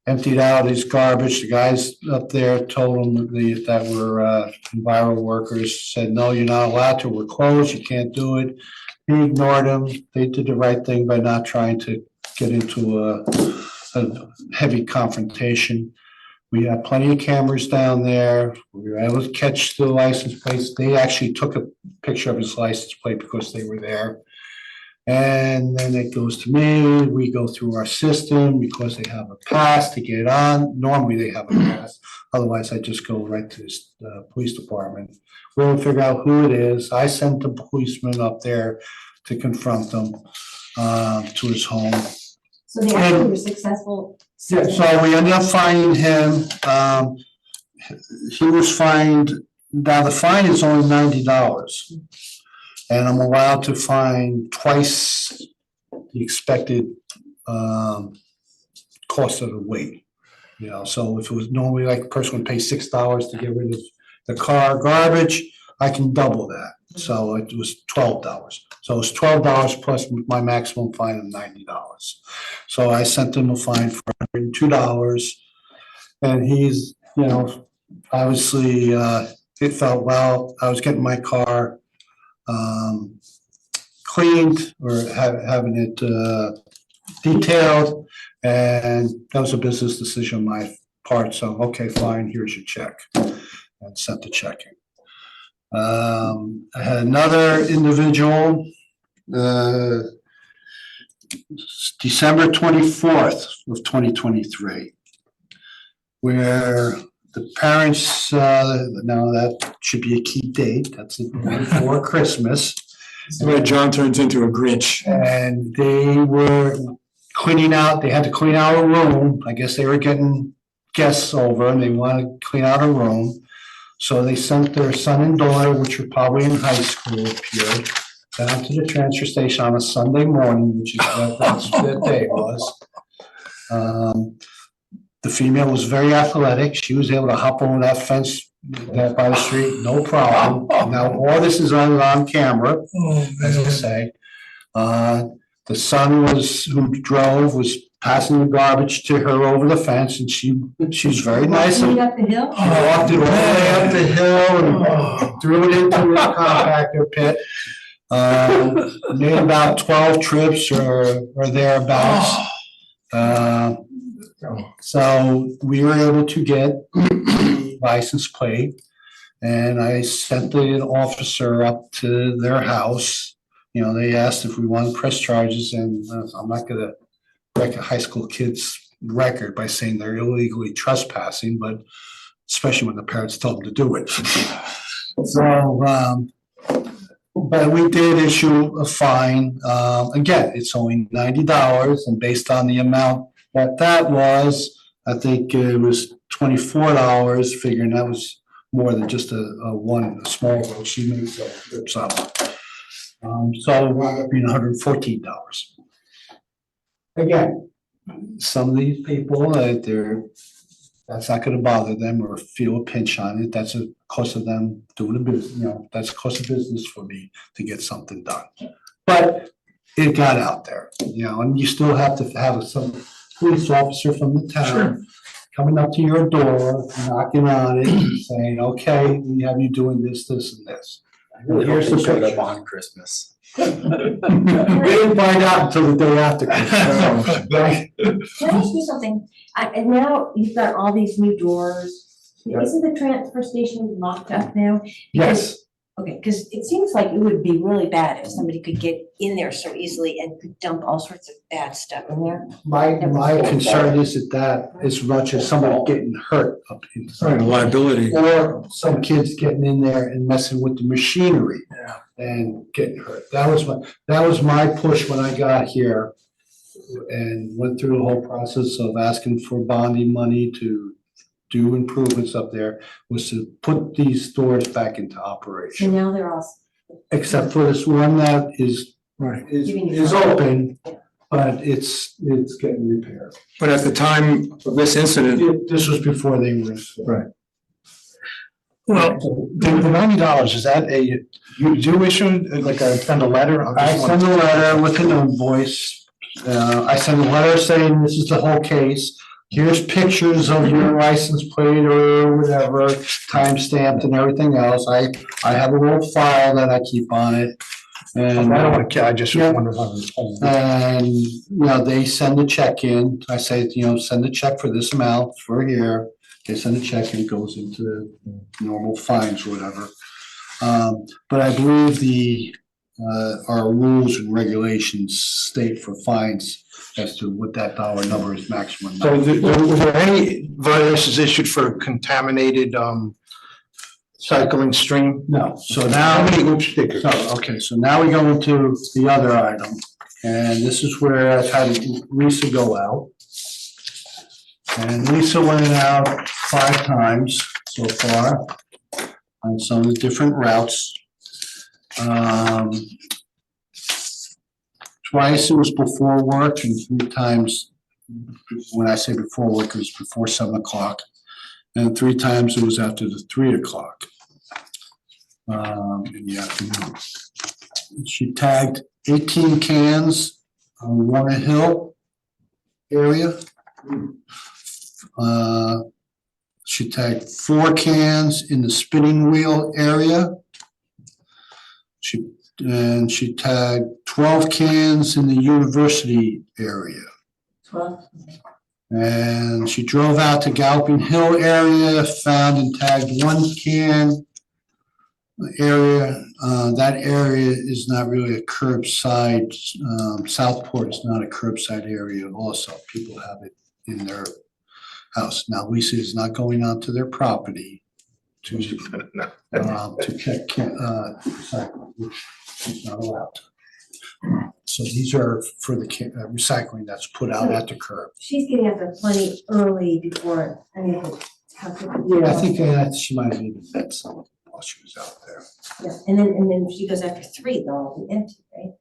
emptied out his garbage. The guys up there told him that were environmental workers, said, no, you're not allowed to, we're closed, you can't do it. He ignored them. They did the right thing by not trying to get into a heavy confrontation. We have plenty of cameras down there. We were able to catch the license plates. They actually took a picture of his license plate because they were there. And then it goes to me, we go through our system because they have a pass to get on. Normally they have a pass, otherwise I just go right to the police department. We'll figure out who it is. I sent the policeman up there to confront them to his home. So they actually were successful. Yeah, so we ended up fining him. He was fined, now the fine is only $90. And I'm allowed to fine twice the expected cost of the weight. So if it was normally like a person would pay $6 to get rid of the car garbage, I can double that. So it was $12. So it was $12 plus my maximum fine of $90. So I sent him a fine for $102. And he's, obviously it felt, well, I was getting my car cleaned or having it detailed, and that was a business decision on my part. So, okay, fine, here's your check, and sent the check in. I had another individual, December 24th of 2023, where the parents, now that should be a key date, that's the day before Christmas. This is where John turns into a Grinch. And they were cleaning out, they had to clean out a room. I guess they were getting guests over and they wanted to clean out a room. So they sent their son and daughter, which were probably in high school here, down to the transfer station on a Sunday morning, which is what that day was. The female was very athletic. She was able to hop over that fence that by the street, no problem. Now, all this is on camera, as I say. The son who drove was passing the garbage to her over the fence, and she was very nice. Walking up the hill? She walked it all the way up the hill and threw it into the compactor pit. Made about 12 trips or thereabouts. So we were able to get the license plate, and I sent the officer up to their house. They asked if we wanted to press charges, and I'm not going to wreck a high school kid's record by saying they're illegally trespassing, but especially when the parents tell them to do it. So, but we did issue a fine. Again, it's only $90, and based on the amount that was, I think it was $24, figuring that was more than just a small one. She made some trips up. So it wound up being $114. Again, some of these people, that's not gonna bother them or feel a pinch on it. That's a cost of them doing a business, that's a cost of business for me to get something done. But it got out there, and you still have to have some police officer from the town coming up to your door, knocking on it, and saying, okay, we have you doing this, this, and this. I really hope Here's they the showed up picture. on Christmas. We didn't find out until the day after Christmas. Can I ask you something? And now you've got all these new doors. Yeah. Isn't the transfer station locked up now? Yes, Okay, because it seems like it would be really bad if somebody could get in there so easily and could dump all sorts of bad stuff in there. My concern isn't that as much as somebody getting hurt up Right, inside. liability. Or some kids getting in there and messing with the machinery and getting hurt. That was my push when I got here and went through the whole process of asking for bonding money to do improvements up there, was to put these stores back into So operation. now they're all, Except for this one that is Right. is open, but it's getting repaired. But at the time of this incident, This was before they were. Right. Well, the $90, is that you issue like send a letter? I send a letter with an invoice. I send a letter saying this is the whole case. Here's pictures of your license plate or whatever, timestamped and everything else. I have a little file that I keep on it. And I don't want to, I just wonder if I was home. And, they send a check in. I say, send a check for this amount for here. They send a check and it goes into the normal fines or whatever. But I believe our rules and regulations state for fines as to what that dollar number is maximum. So were there any violations issued for contaminated cycling stream? No, so How now, many hoop stickers? so now we go into the other item. And this is where I've had Lisa go out. And Lisa went out 5 times so far on some of the different routes. Twice it was before work and 3 times, when I say before work, it was before 7 o'clock. And 3 times it was after the 3 o'clock in the afternoon. She tagged 18 cans on Warner Hill area. She tagged 4 cans in the spinning wheel area. She tagged 12 cans in the university area. 12, And she drove out to Galloping Hill area, found and tagged 1 can area. That area is not really a curbside. Southport is not a curbside area also. People have it in their house. Now Lisa is not going onto their property to check, recycling, which she's not allowed to. So these are for the recycling that's put out at the curb. she's getting up there plenty early before, I mean, how could? Yeah, I think she might have even met someone while she was out there. Yeah, and then if she goes after 3, they'll all be empty, right?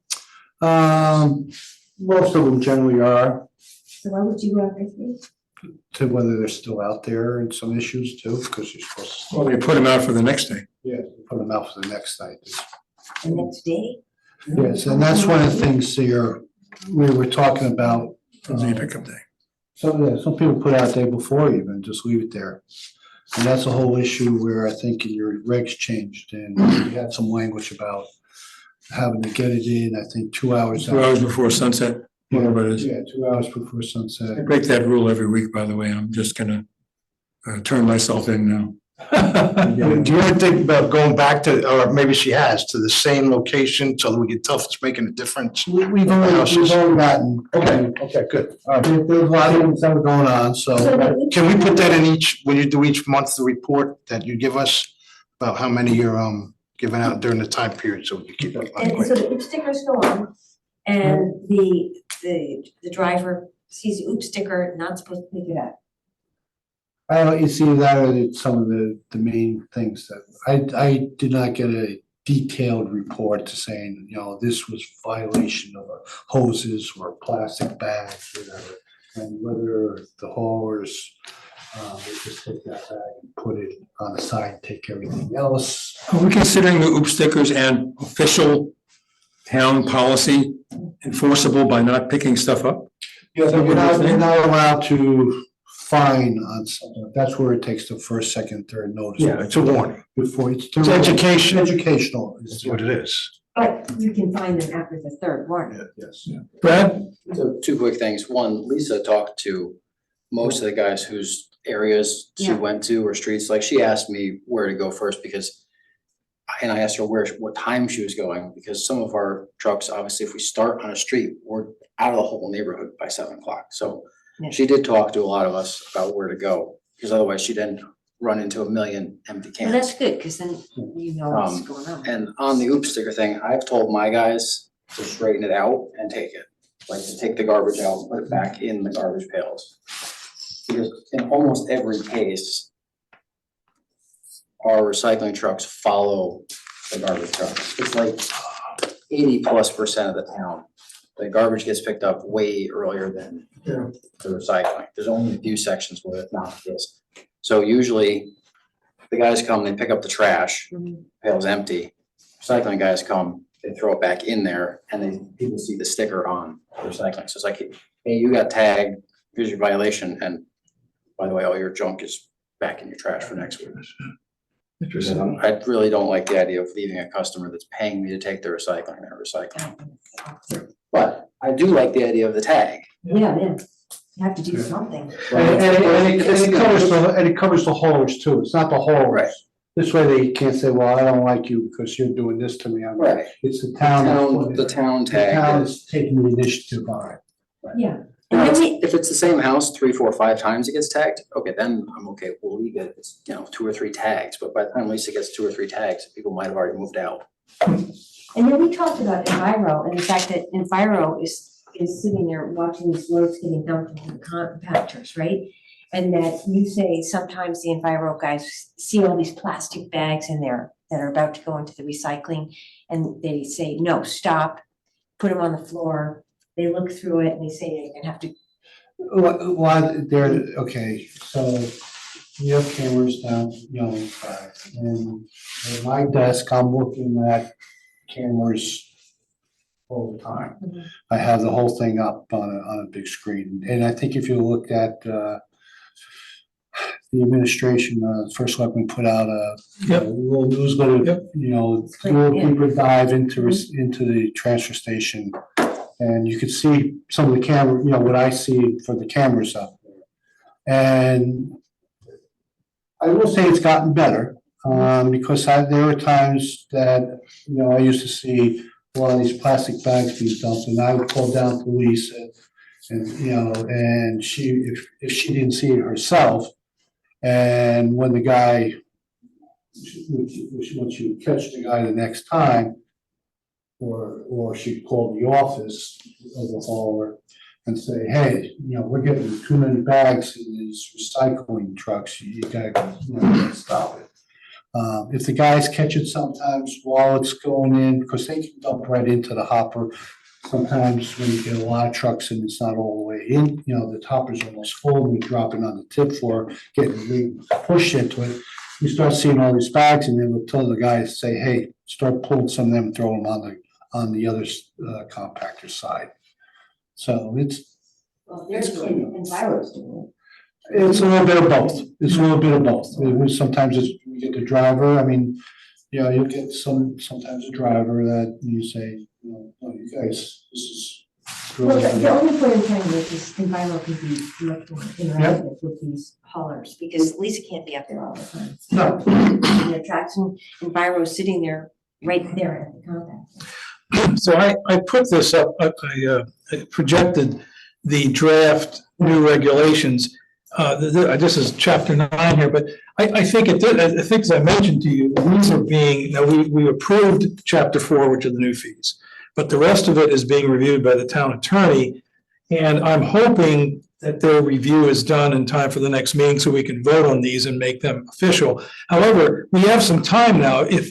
Most of them generally are, So why would you go after 3? to whether they're still out there and some issues too, because you're supposed to. well, they put them out for the next day. Yeah, put them out for the next night. The next day? Yes, and that's one of the things here, we were talking about. Day pickup day. Some people put out day before even, just leave it there. And that's a whole issue where I think your regs changed and we had some language about having to get it in, I think 2 hours. 2 hours before sunset, whatever it is. Yeah, 2 hours before sunset. I break that rule every week, by the way. I'm just gonna turn myself in now. Do you ever think about going back to, or maybe she has, to the same location so that we get tough, it's making a difference? We've already gotten. Okay, good. There's a lot of things that are going on, so. Can we put that in when you do each month, the report that you give us about how many you're giving out during the time period, so we can keep it. And so the OOP stickers go on, and the driver sees the OOP sticker, not supposed to pick it up. I don't, you see that are some of the main things that, I did not get a detailed report to saying, this was violation of hoses or plastic bags, whatever. And whether the haulers, they just take that bag and put it on the side, take everything else. Are we considering the OOP stickers and official town policy enforceable by not picking stuff up? Yeah, you're not allowed to fine on something, that's where it takes the first, second, third notice. Yeah, it's a warning. Before it's. It's education. Educational. That's what it is. But you can find them after the 3rd warning. Yes. Brad? So 2 quick things. One, Lisa talked to most of the guys whose areas she Yeah. went to or streets. Like she asked me where to go first because and I asked her what time she was going, because some of our trucks, obviously, if we start on a street, we're out of the whole neighborhood by 7 o'clock. So Yeah. she did talk to a lot of us about where to go, because otherwise she'd then run into a million empty Well, that's cans. good, because then you know what's going on. And on the OOP sticker thing, I've told my guys to straighten it out and take it. Like to take the garbage out, and put it back in the garbage pails. Because in almost every case, our recycling trucks follow the garbage trucks. It's like 80+% of the town. The garbage gets picked up way earlier than the recycling. There's only a few sections where it's not the case. So usually, the guys come, they pick up the trash, Mhm. pail's empty. Recycling guys come, they throw it back in there, and then people see the sticker on the recycling. So it's like, hey, you got tagged, here's your violation, and by the way, all your junk is back in your trash for next week. Because Interesting. I really don't like the idea of leaving a customer that's paying me to take their recycling, But I do like the idea of the tag. Yeah, you have to do something. And it covers the haulers too. It's not the haulers. Right. This way they can't say, well, I don't like you because you're doing this to me. Right. It's the town. The town The tag. town is taking the initiative on it. Yeah. Now, And then we, if it's the same house 3, 4, 5 times it gets tagged, okay, then I'm okay, we'll leave it, it's, 2 or 3 tags, but by the time Lisa gets 2 or 3 tags, people might have already moved out. and then we talked about Enviro and the fact that Enviro is sitting there watching these loads getting dumped into the compactors, right? And that you say sometimes the Enviro guys see all these plastic bags in there that are about to go into the recycling, and they say, no, stop, put them on the floor. They look through it and they say you're gonna have to. Well, they're, okay, so you have cameras down, back, and at my desk, I'm looking at cameras all the time. Mhm. I have the whole thing up on a big screen, and I think if you look at, the administration, first selectman put out a Yep. little newsletter, Yep. do a deeper dive into the transfer station. And you could see some of the camera, what I see for the cameras up there. And I will say it's gotten better, because there were times that, I used to see a lot of these plastic bags being dumped, and I would call down police and she, if she didn't see it herself, and when the guy, once you catch the guy the next time, or she'd call the office of the hauler and say, hey, we're getting too many bags in these recycling trucks, you gotta stop it. If the guys catch it sometimes while it's going in, because they can dump right into the hopper. Sometimes when you get a lot of trucks and it's not all the way in, the hopper's almost full, and you're dropping on the tip floor, getting pushed into it. You start seeing all these bags, and then we'll tell the guys, say, hey, start pulling some of them, throw them on the other compactor side. So Well, they're doing it, Enviro's doing it's a little bit of both. It's a little bit of both. Sometimes you get the driver, you get sometimes a driver that you say, oh, you guys, this is. it. Well, the only point I'm trying to make is Enviro could be much more interactive with these haulers, because Lisa can't be up there all the time. No. And the tracks and Enviro's sitting there, right there at the compactor. So I put this up, I projected the draft new regulations. This is chapter 9 here, but I think I think as I mentioned to you, these are being, we approved chapter 4, which are the new fees. But the rest of it is being reviewed by the town attorney. And I'm hoping that their review is done in time for the next meeting so we can vote on these and make them official. However, we have some time now. If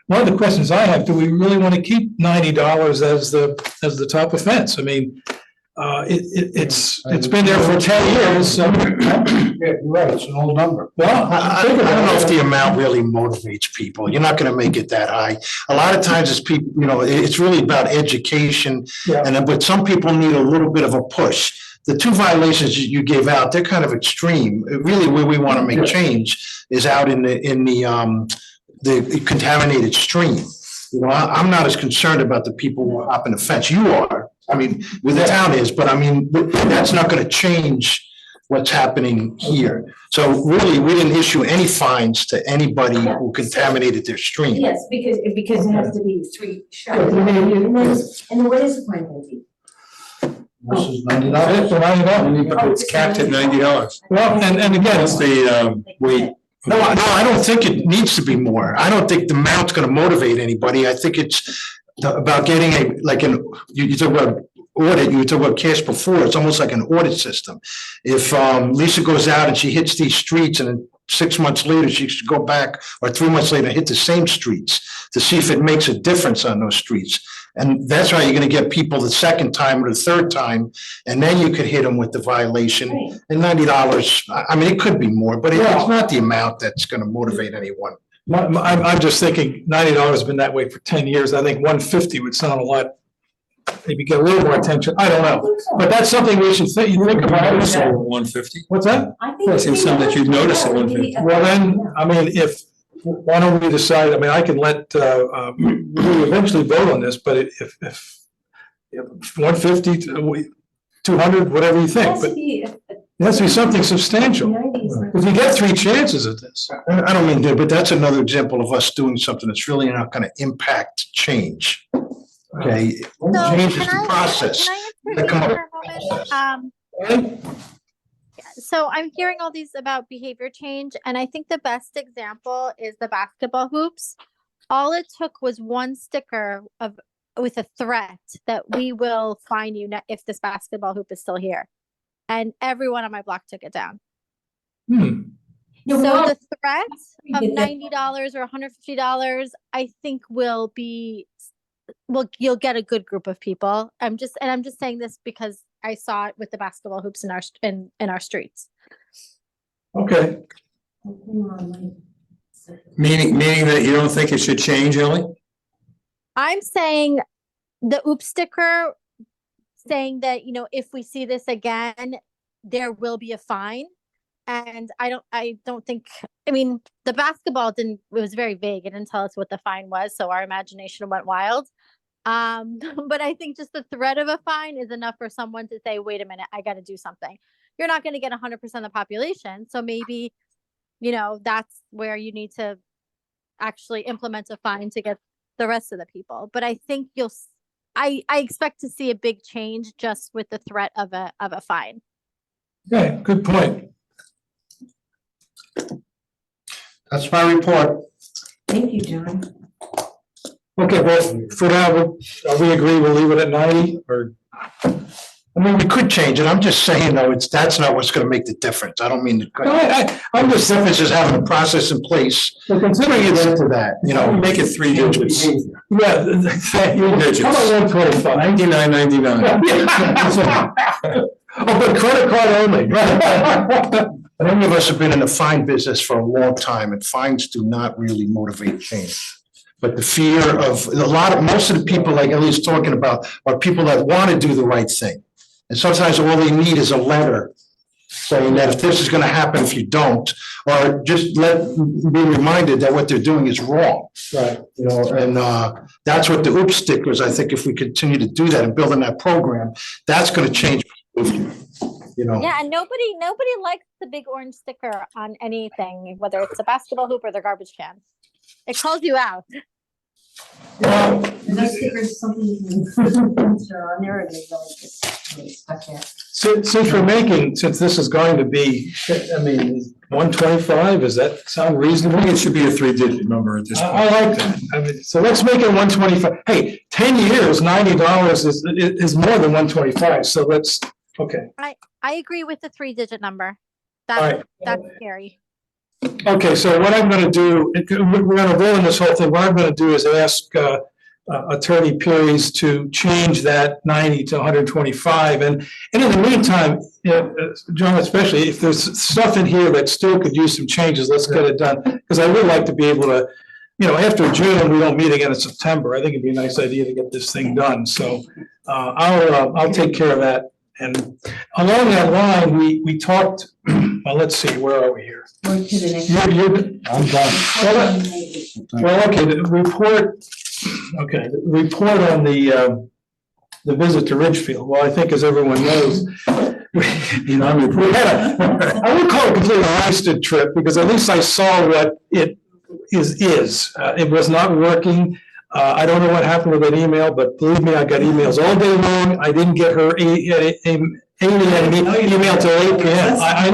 one of the questions I have, do we really want to keep $90 as the top offense? It's been there for 10 years, so. Yeah, you're right, it's an old number. Well, I don't know if the amount really motivates people. You're not gonna make it that high. A lot of times it's people, it's really about education. Yeah. But some people need a little bit of a push. The 2 violations you gave out, they're kind of extreme. Really, where we want to make change is out in the contaminated stream. I'm not as concerned about the people who are hopping the fence. You are. Where the town is, but that's not gonna change what's happening here. So really, we didn't issue any fines to anybody who contaminated their stream. Yes, because it has to be 3 shots. And then what is the fine gonna be? This is $90. That's what I know. It's capped at $90. Well, and again, That's the, weight. No, I don't think it needs to be more. I don't think the amount's gonna motivate anybody. I think it's about getting you talk about audit, you talk about cash before, it's almost like an audit system. If Lisa goes out and she hits these streets and then 6 months later, she should go back, or 3 months later, hit the same streets to see if it makes a difference on those streets. And that's how you're gonna get people the second time or the third time, and then you could hit them with the violation. Right. And $90, I mean, it could be more, but it's not the amount that's gonna motivate anyone. I'm just thinking $90 has been that way for 10 years. I think 150 would sound a lot, maybe get a little more attention. I don't know. But that's something we should think about. Notice at 150. What's that? I think. Well, it seems something that you'd notice at 150. Well, then, I mean, why don't we decide, I mean, I can let, we eventually vote on this, but if 150, 200, whatever you It think, has to but be, it has to be something substantial. 90 is not- Because you get 3 chances at this. I don't mean to, but that's another example of us doing something that's really not gonna impact change. Okay, So change is can the I- process. Can I Come on. intervene for a moment? So I'm hearing all these about behavior change, and I think the best example is the basketball hoops. All it took was one sticker with a threat that we will fine you if this basketball hoop is still here. And everyone on my block took it down. Hmm. No, So well, the threat of get that. $90 or $150, I think you'll get a good group of people. I'm just saying this because I saw it with the basketball hoops in our streets. Okay. Meaning that you don't think it should change, Ellie? I'm saying the OOP sticker saying that, if we see this again, there will be a fine. And I don't think, the basketball it was very vague. It didn't tell us what the fine was. So our imagination went wild. But I think just the threat of a fine is enough for someone to say, wait a minute, I got to do something. You're not going to get 100% of the population. So maybe, that's where you need to actually implement a fine to get the rest of the people. But I think I expect to see a big change just with the threat of a fine. Okay, good point. That's my report. Thank you, John. Okay, well, for now, we agree, we'll leave it at 90 or? I mean, we could change it. I'm just saying, though, that's not what's gonna make the difference. I don't mean to. I'm just, Difference is having a process in place. so considering it's, Into that, Make it 3 digits. yeah, thank you. Digits. How about 125? 99.99. Oh, but credit card only. Many of us have been in the fine business for a long time, and fines do not really motivate change. But the fear of most of the people like Ellie's talking about are people that want to do the right thing. And sometimes all they need is a letter saying that if this is going to happen if you don't, or just be reminded that what they're doing is wrong. Right. And that's what the OOP stickers, I think if we continue to do that and build on that program, that's going to change. Yeah, and nobody likes the big orange sticker on anything, whether it's a basketball hoop or the garbage can. It calls you out. Well, And those stickers, something you can put on there and they really stuck at. since this is going to be, 125, does that sound I reasonable? think it should be a 3-digit number at this I point. like that. So let's make it 125. Hey, 10 years, $90 is more than 125. So let's, okay. I agree with the 3-digit number. All right. That's scary. Okay, so what I'm gonna do, we're gonna vote on this whole thing. What I'm gonna do is ask Attorney Perry's to change that 90 to 125. And in the meantime, John, especially if there's stuff in here that still could use some changes, let's get it done. Because I would like to be able to, after June, we don't meet again in September. I think it'd be a nice idea to get this thing done. So I'll take care of that. And along that line, we talked, well, let's see, where are we here? Going to the next. I'm done. Well, okay, the report on the visit to Ridgefield. Well, I think as everyone knows, You know, I mean, we had a, I wouldn't call it a completely wasted trip, because at least I saw what it is. It was not working. I don't know what happened with that email, but believe me, I got emails all day long. I didn't get her email till 8 p.m. I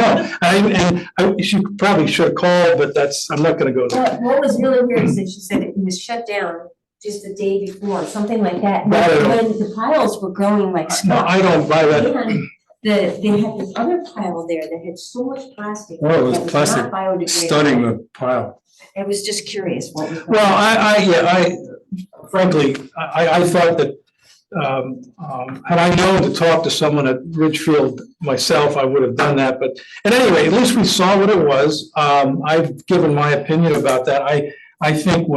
know. She probably should have called, but I'm not gonna go there. What was really weird is that she said it was shut down just the day before, something like that. Not at all. When the piles were growing like No, stuff. I don't buy that. And they had this other pile there that had so much plastic. Oh, it was that plastic not biodegradable. stunning the pile. I was just curious what was. going Well, on. I frankly, I thought that, had I known to talk to someone at Ridgefield myself, I would have done that, but at any rate, at least we saw what it was. I've given my opinion about that. I think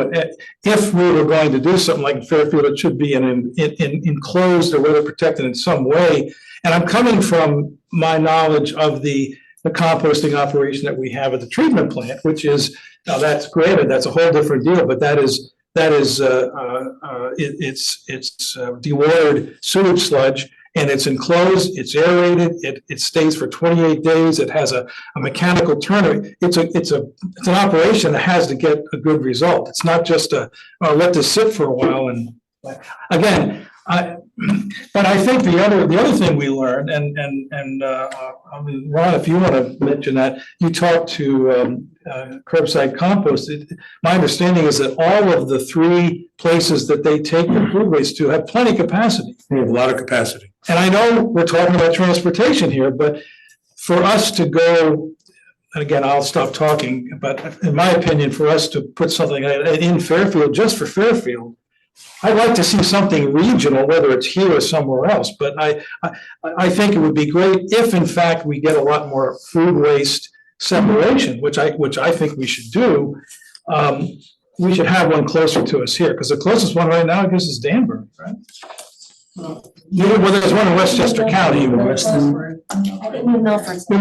if we were going to do something like Fairfield, it should be enclosed or weather protected in some way. And I'm coming from my knowledge of the composting operation that we have at the treatment plant, which is, now that's granted, that's a whole different deal, but it's dewatered sewage sludge, and it's enclosed, it's aerated, it stays for 28 days, it has a mechanical turner. It's an operation that has to get a good result. It's not just let this sit for a while and, again, but I think the other thing we learned, and I mean, Ron, if you want to mention that, you talked to curbside compost. My understanding is that all of the 3 places that they take the food waste to have plenty capacity. They have a lot of capacity. And I know we're talking about transportation here, but for us to go, and again, I'll stop talking, but in my opinion, for us to put something in Fairfield, just for Fairfield, I'd like to see something regional, whether it's here or somewhere else, but I think it would be great if in fact we get a lot more food waste separation, which I think we should do. We should have one closer to us here, because the closest one right now, I guess, is Danbury, right? Well, there's one in Westchester County, even Weston. I think New Milford's. New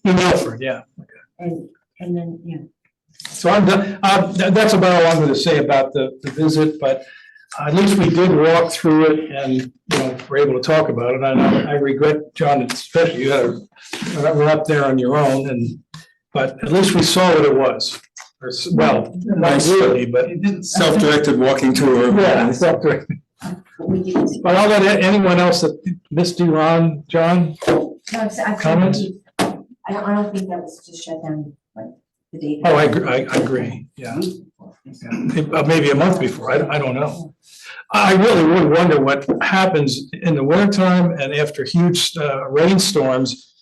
Milford, yeah. And then, yeah. So I'm done. That's about all I'm going to say about the visit, but at least we did walk through it and, we're able to talk about it. And I regret, John, especially you were up there on your own, but at least we saw what it was. Well, not really, but. Self-directed walking tour. Yeah, self-directed. But I'll let anyone else that missed you, Ron, John, comments? I don't think that was just shut down like the day. Oh, I agree, yeah. Maybe a month before, I don't know. I really would wonder what happens in the wintertime and after huge rainstorms.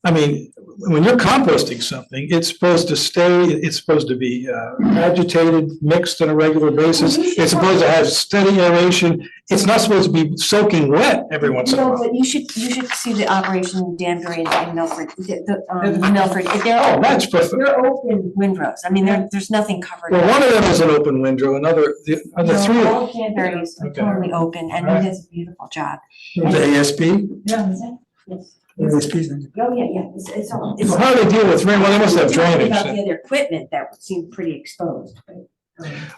I mean, when you're composting something, it's supposed to be agitated, mixed on a regular basis. It's supposed to have steady aeration. It's not supposed to be soaking wet every once in a No, while. but you should see the operation in Danbury and Milford, Milford. Oh, that's perfect. They're open windrows. I mean, there's nothing covered. Well, one of them is an open window, the No, three, all Danbury's are Okay. totally open, and he does a beautiful job. The ASB? Yeah, is it? Yes. ASB. Oh, yeah, it's all. well, how do they deal with rain? Well, they must have You're talking drainage. About the other equipment that seemed pretty exposed, but.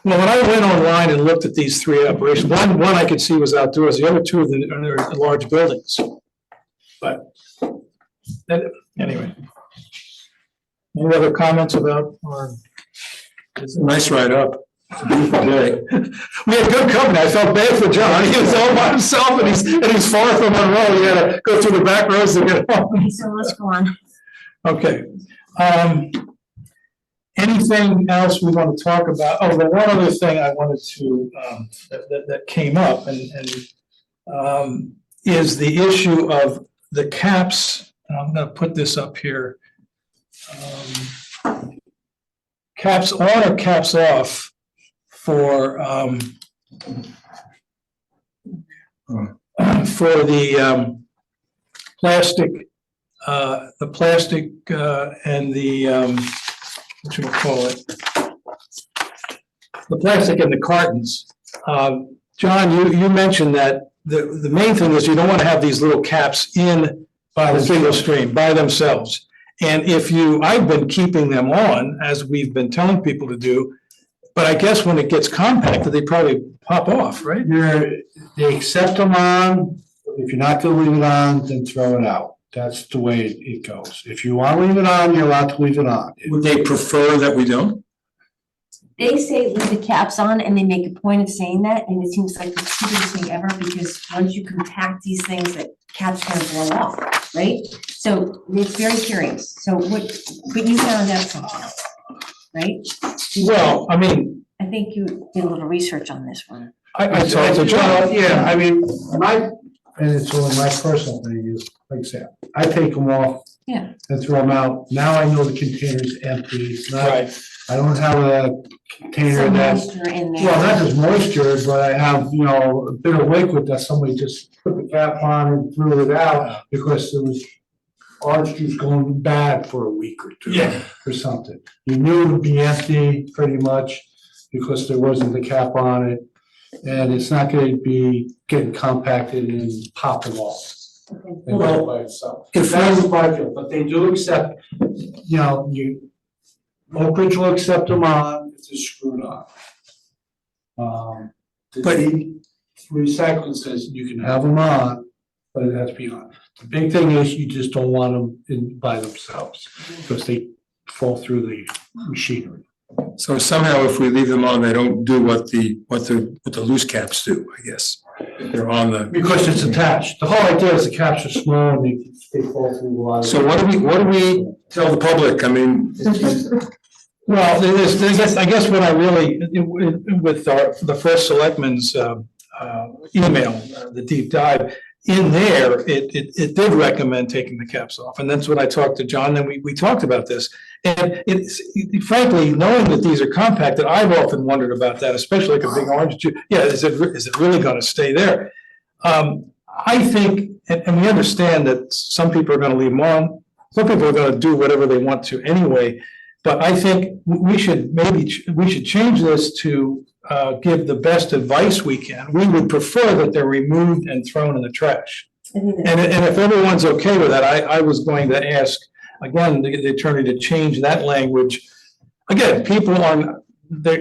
Well, when I went online and looked at these 3 operations, one I could see was outdoors, the other 2 are the large buildings. But, anyway. Any other comments about, or? Nice ride up. It's a beautiful day. We had good company. I felt bad for John. He was all by himself and he's far from Monroe. He had to go through the back roads to get home. Okay, so let's go on. Okay. Anything else we want to talk about? Oh, the one other thing I wanted to, that came up is the issue of the caps. And I'm going to put this up here. Caps on or caps off for the plastic and the what you call it? The plastic in the cartons. John, you mentioned that the main thing is you don't want to have these little caps in by the single stream by themselves. And I've been keeping them on, as we've been telling people to do, but I guess when it gets compacted, they probably pop off, right? They accept them on, if you're not gonna leave it on, then throw it out. That's the way it goes. If you want to leave it on, you're allowed to leave it on. Would they prefer that we don't? They say leave the caps on and they make a point of saying that, and it seems like the stupidest thing ever, because once you compact these things, the cap's gonna blow off, right? So it's very curious. So what, but you found out something else, right? Well, I mean, I think you did a little research on this one. I talked to John. Yeah, I mean, and it's only my personal thing is, like I said, I take them off. Yeah. And throw them out. Now I know the container's empty. It's not, Right. I don't have a container Some that's, moisture in there. well, not just moisture, but I have, a bit of liquid that somebody just put the cap on and threw it out because there was orange juice going bad for a week or two. Yeah. Or something. You knew it would be empty pretty much because there wasn't the cap on it. And it's not gonna be getting compacted and popping off. Okay. And go by itself. If That's my feel, but they do accept, Oak Ridge will accept them on if they're screwed on. The But- recycling says you can have them on, but it has to be on. The big thing is you just don't want them in by themselves because they fall through the machinery. So somehow if we leave them on, they don't do what the loose caps do, I guess. They're on the, Because it's attached. The whole idea is the caps are small and they fall through a lot. so what do we tell the public? I mean, Well, I guess what I really, with the first selectman's email, the deep dive, in there, it did recommend taking the caps off. And that's what I talked to John, and we talked about this. And it's frankly, knowing that these are compacted, I've often wondered about that, especially like a big orange juice. Yeah, is it really gonna stay there? I think, and we understand that some people are gonna leave them on, some people are gonna do whatever they want to anyway. But I think we should change this to give the best advice we can. We would prefer that they're removed and thrown in the trash. I think that- And if everyone's okay with that, I was going to ask, again, the attorney to change that language. Again,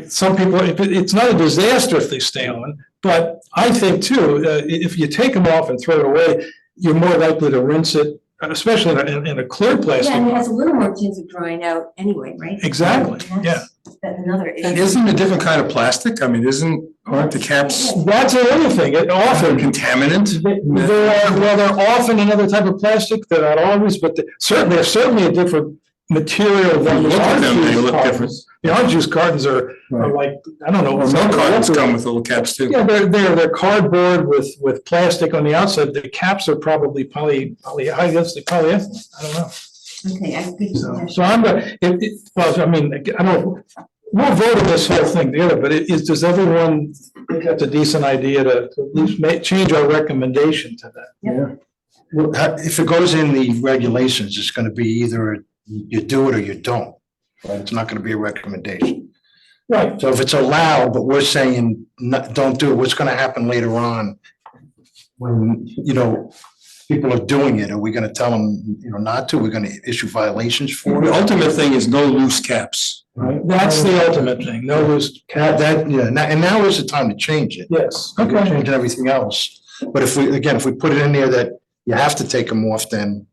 some people, it's not a disaster if they stay on, but I think too, if you take them off and throw it away, you're more likely to rinse it, especially in a clear plastic. Yeah, and it has a little more chance of drying out anyway, right? Exactly, And yeah. That's another and issue. isn't it a different kind of plastic? I mean, aren't the caps That's another thing, it often, contaminant? they're often another type of plastic, they're not always, but they're certainly a different material than the Look at orange them, they juice look cartons. different. The orange juice cartons are like, I don't know. Well, milk cartons come with little caps too. Yeah, they're cardboard with plastic on the outside, the caps are probably I guess they polyethylene, I don't know. Okay, I could. So I'm, well, I mean, I don't, we'll vote on this whole thing together, but does everyone think that's a decent idea to at least change our recommendation to that? Well, if it goes in the regulations, it's gonna be either you do it or you don't. Right? It's not gonna be a recommendation. Right. So if it's allowed, but we're saying don't do it, what's gonna happen later on? When, people are doing it, are we gonna tell them, not to? We're gonna issue violations for The it? ultimate thing is no loose caps. Right? That's the ultimate thing, no loose. And now is the time to change it. Yes, We're okay. changing everything else. But if we put it in there that you have to take them off, then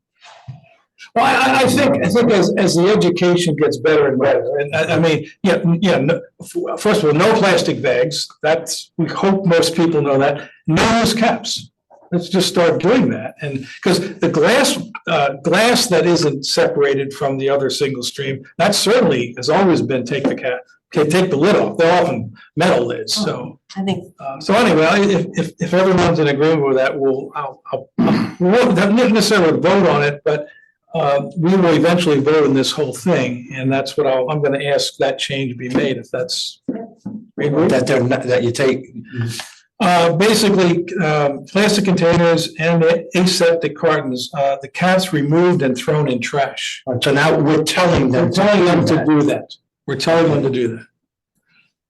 Well, I think as the education gets better and better, and I mean, first of all, no plastic bags, we hope most people know that, no loose caps. Let's just start doing that, and, because the glass that isn't separated from the other single stream, that certainly has always been take the lid off, they're often metal lids, so. I think, So anyway, if everyone's in agreement with that, we won't necessarily vote on it, but we will eventually vote on this whole thing, and that's what I'm gonna ask that change be made, if that's. that you take, Basically, plastic containers and aseptic cartons, the caps removed and thrown in trash. so now we're telling them. We're telling them to do that. We're telling them to do that.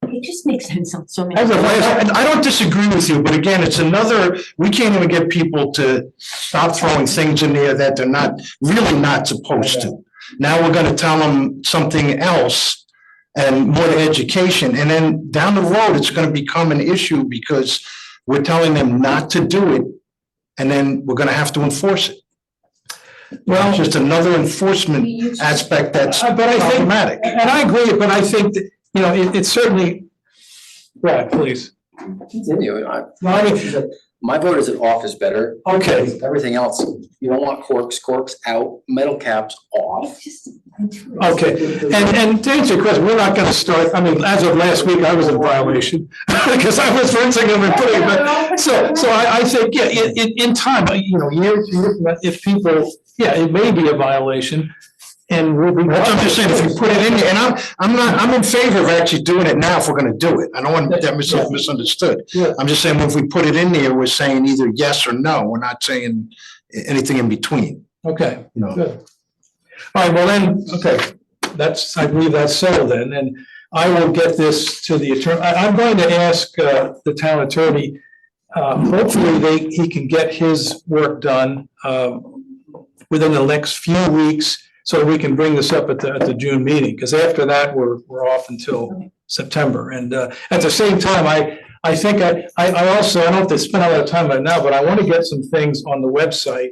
it just makes sense on so many. As a last- I don't disagree with you, but again, it's we can't even get people to stop throwing things in there that they're really not supposed to. Now we're gonna tell them something else and more education, and then down the road, it's gonna become an issue because we're telling them not to do it, and then we're gonna have to enforce it. Well, It's just another enforcement aspect that's but I think, problematic. and I agree, but I think that, you know, it's certainly, right, please. Continue. No, I mean, My vote is that off is better. okay, Everything else, you don't want corks out, metal caps off. okay. And to answer your question, we're not gonna start, I mean, as of last week, I was in violation because I was rinsing them and putting them back. So I think, yeah, in time, you know, years, if people, yeah, it may be a violation and we'll be. I'm just saying, if you put it in there, and I'm in favor of actually doing it now if we're gonna do it. I don't want that misunderstood. Yeah. I'm just saying, if we put it in there, we're saying either yes or no. We're not saying anything in between, Okay, you know. good. All right, well then, okay, I believe that's settled then, and I will get this to the attorney. I'm going to ask the town attorney, hopefully he can get his work done within the next few weeks, so that we can bring this up at the June meeting, because after that, we're off until September. And at the same time, I think I also, I don't have to spend a lot of time on it now, but I want to get some things on the website.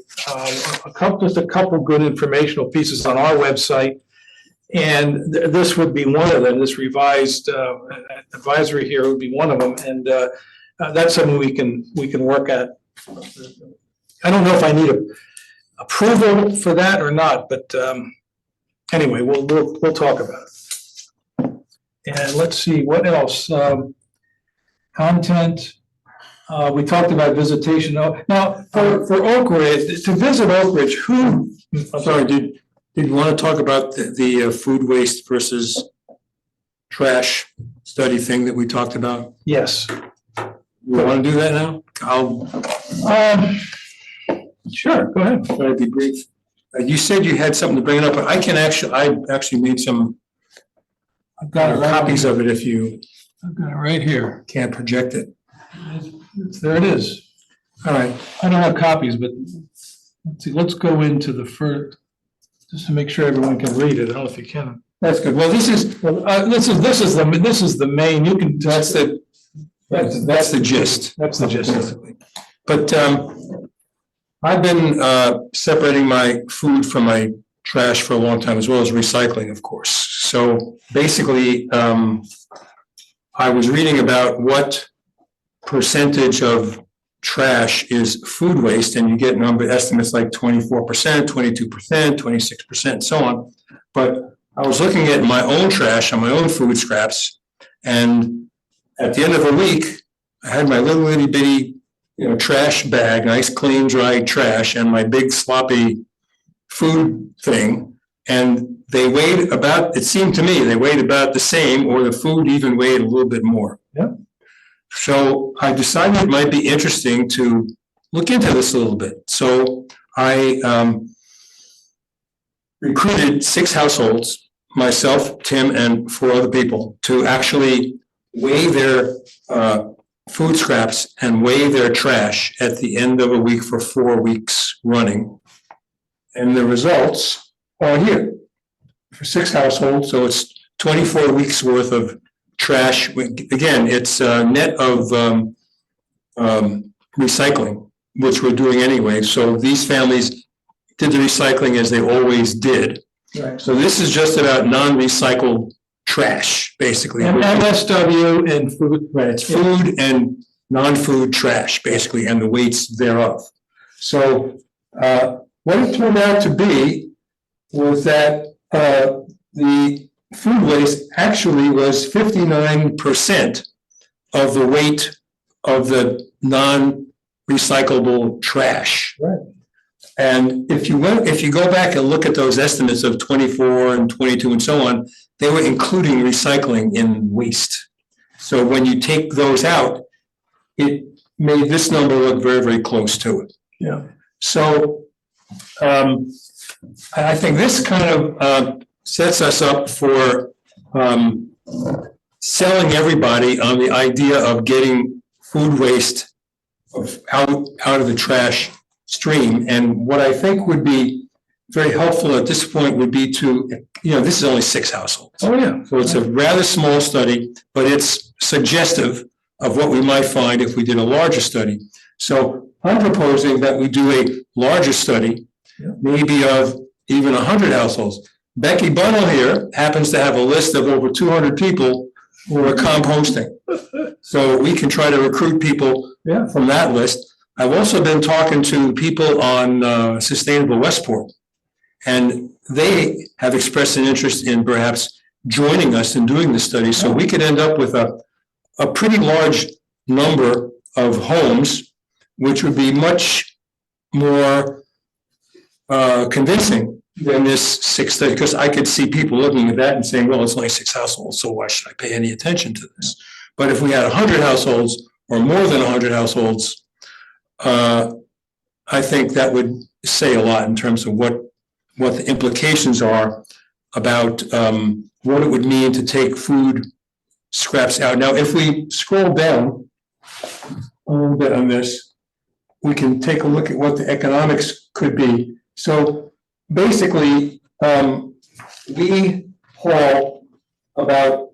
Just a couple good informational pieces on our website. And this would be one of them, this revised advisory here would be one of them. And that's something we can work at. I don't know if I need approval for that or not, but anyway, we'll talk about it. And let's see, what else? Content, we talked about visitation. Now, for Oak Ridge, to visit Oak Ridge, who? Sorry, did you want to talk about the food waste versus trash study thing that we talked about? Yes. You want to do that now? I'll Sure, go ahead. try to be brief. You said you had something to bring it up, but I actually made some I've got it right, copies of it if you I've got it right here. can't project it. There it is. All right. I don't have copies, but let's see, let's go into the first, just to make sure everyone can read it. I don't know if you can. That's good. Well, this is the main, you can, that's the gist. that's the gist. Basically. But I've been separating my food from my trash for a long time, as well as recycling, of course. So basically, I was reading about what percentage of trash is food waste, and you get number estimates like 24%, 22%, 26%, and so on. But I was looking at my own trash and my own food scraps, and at the end of a week, I had my little itty bitty, trash bag, nice, clean, dry trash, and my big sloppy food thing. And they weighed about, it seemed to me, they weighed about the same, or the food even weighed a little bit more. Yeah. So I decided it might be interesting to look into this a little bit. So I recruited 6 households, myself, Tim, and 4 other people, to actually weigh their food scraps and weigh their trash at the end of a week for 4 weeks running. And the results are here for 6 households. So it's 24 weeks worth of trash. Again, it's net of recycling, which we're doing anyway. So these families did the recycling as they always did. Right. So this is just about non-recycled trash, basically. And MSW and food. Right, it's food and non-food trash, basically, and the weights thereof. So what it turned out to be was that the food waste actually was 59% of the weight of the non-recyclable trash. Right. And if you go back and look at those estimates of 24 and 22 and so on, they were including recycling in waste. So when you take those out, it made this number look very, very close to it. Yeah. So I think this kind of sets us up for selling everybody on the idea of getting food waste out of the trash stream. And what I think would be very helpful at this point would be to, this is only 6 households. Oh, yeah. So it's a rather small study, but it's suggestive of what we might find if we did a larger study. So I'm proposing that we do a larger study maybe of even 100 households. Becky Bunnell here happens to have a list of over 200 people who are composting. So we can try to recruit people Yeah. from that list. I've also been talking to people on Sustainable Westport. And they have expressed an interest in perhaps joining us in doing this study. So we could end up with a pretty large number of homes, which would be much more convincing than this 6 study, because I could see people looking at that and saying, well, it's only 6 households, so why should I pay any attention to this? But if we had 100 households or more than 100 households, I think that would say a lot in terms of what the implications are about what it would mean to take food scraps out. Now, if we scroll down a little bit on this, we can take a look at what the economics could be. So basically, we haul about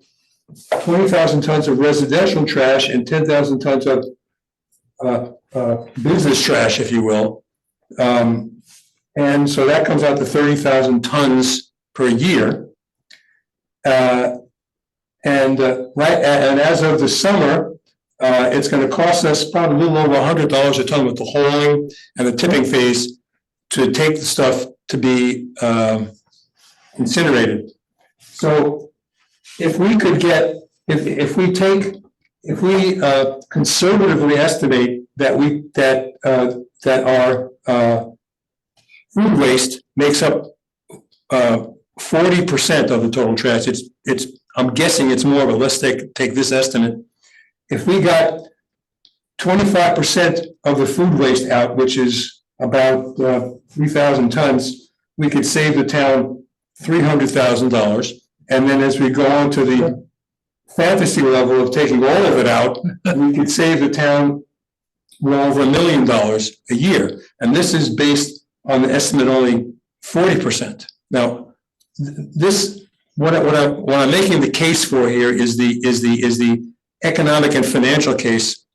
20,000 tons of residential trash and 10,000 tons of business trash, if you will. And so that comes out to 30,000 tons per year. And as of the summer, it's going to cost us probably a little over $100 a ton with the hauling and the tipping fees to take the stuff to be incinerated. So if we could get, if we conservatively estimate that our food waste makes up 40% of the total trash. I'm guessing it's more, but let's take this estimate. If we got 25% of the food waste out, which is about 3,000 tons, we could save the town $300,000. And then as we go on to the fantasy level of taking all of it out, we could save the town well over $1 million a year. And this is based on the estimate only 40%. Now, this what I'm making the case for here is the economic and financial case,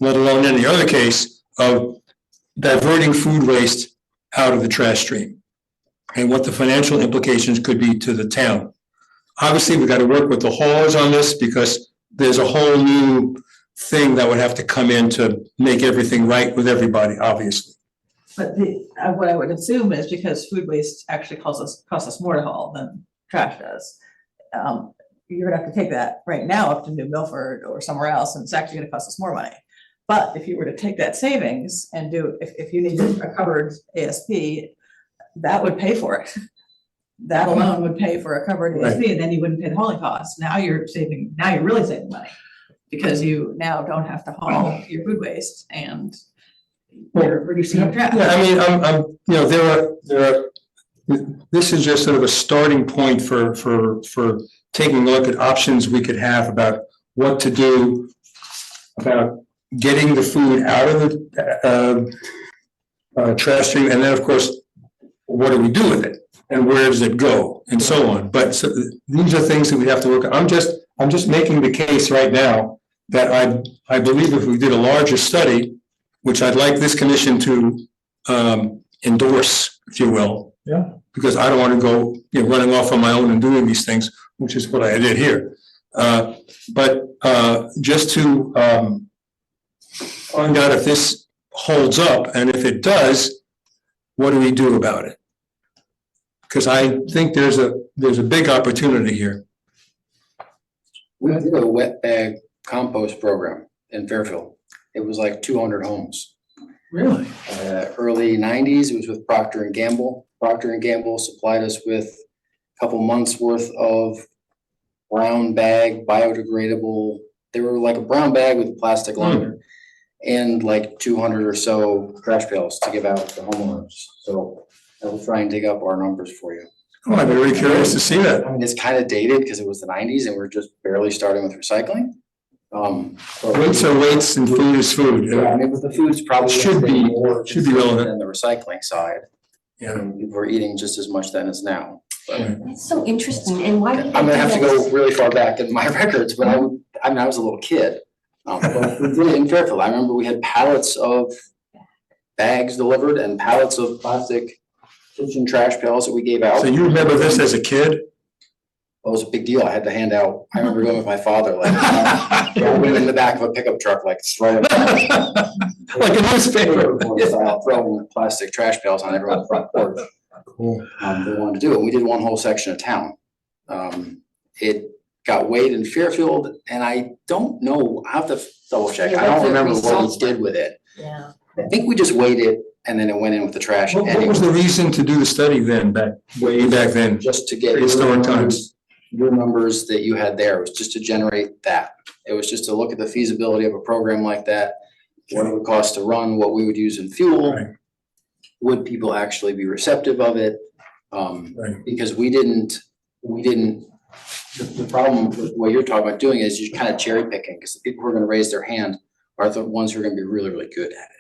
let alone any other case of diverting food waste out of the trash stream and what the financial implications could be to the town. Obviously, we've got to work with the haulers on this because there's a whole new thing that would have to come in to make everything right with everybody, obviously. But what I would assume is because food waste actually costs us more to haul than trash does. You're gonna have to take that right now up to New Milford or somewhere else, and it's actually gonna cost us more money. But if you were to take that savings and do, if you needed a covered ASP, that would pay for it. That alone would pay for a covered ASP, and then you wouldn't pay the hauling costs. Now you're really saving money because you now don't have to haul your food waste and you're reducing your trash. Yeah, I mean, I'm there are. This is just sort of a starting point for taking a look at options we could have about what to do about getting the food out of the trash stream, and then of course, what do we do with it, and where does it go, and so on. But so, these are things that we have to work on. I'm just making the case right now that I believe if we did a larger study, which I'd like this commission to endorse, if you will. Yeah. Because I don't want to go, running off on my own and doing these things, which is what I did here. But just to find out if this holds up, and if it does, what do we do about it? Because I think there's a big opportunity here. We did a wet bag compost program in Fairfield. It was like 200 homes. Really? Early 90s, it was with Procter & Gamble. Procter & Gamble supplied us with a couple months worth of brown bag, biodegradable. They were like a brown bag with plastic liner and like 200 or so trash pails to give out to homeowners. So I will try and dig up our numbers for you. Oh, I'm very curious to see that. I mean, it's kind of dated because it was the 90s and we're just barely starting with recycling. Weights are weights and food is food. Yeah, I mean, the food's probably Should be relevant. than the recycling side. Yeah. And people are eating just as much then as now. But That's so interesting, and why did they I'm gonna do have to that? go really far back in my records, but I was a little kid. But we did it in Fairfield. I remember we had pallets of bags delivered and pallets of plastic kitchen trash pails that we gave out. So you remember this as a kid? It was a big deal. I had to hand out, I remember going with my father, like, driving in the back of a pickup truck, like, throwing. Like a newspaper. Throwing plastic trash pails on everyone's front porch. Cool. They wanted to do it. We did one whole section of town. It got weighed in Fairfield, and I don't know, I have to double check. Yeah, I don't what's the remember what results we did with it. Yeah. I think we just weighed it and then it went in with the trash. What and was the reason to do the study then, way back then? just to get Prehistoric times. your numbers that you had there, was just to generate that. It was just to look at the feasibility of a program like that, what it would cost to run, what we would use in fuel. Right. Would people actually be receptive of it? Right. Because we didn't, the problem with what you're talking about doing is you're kind of cherry picking, because the people who are gonna raise their hand are the ones who are gonna be really, really good at it.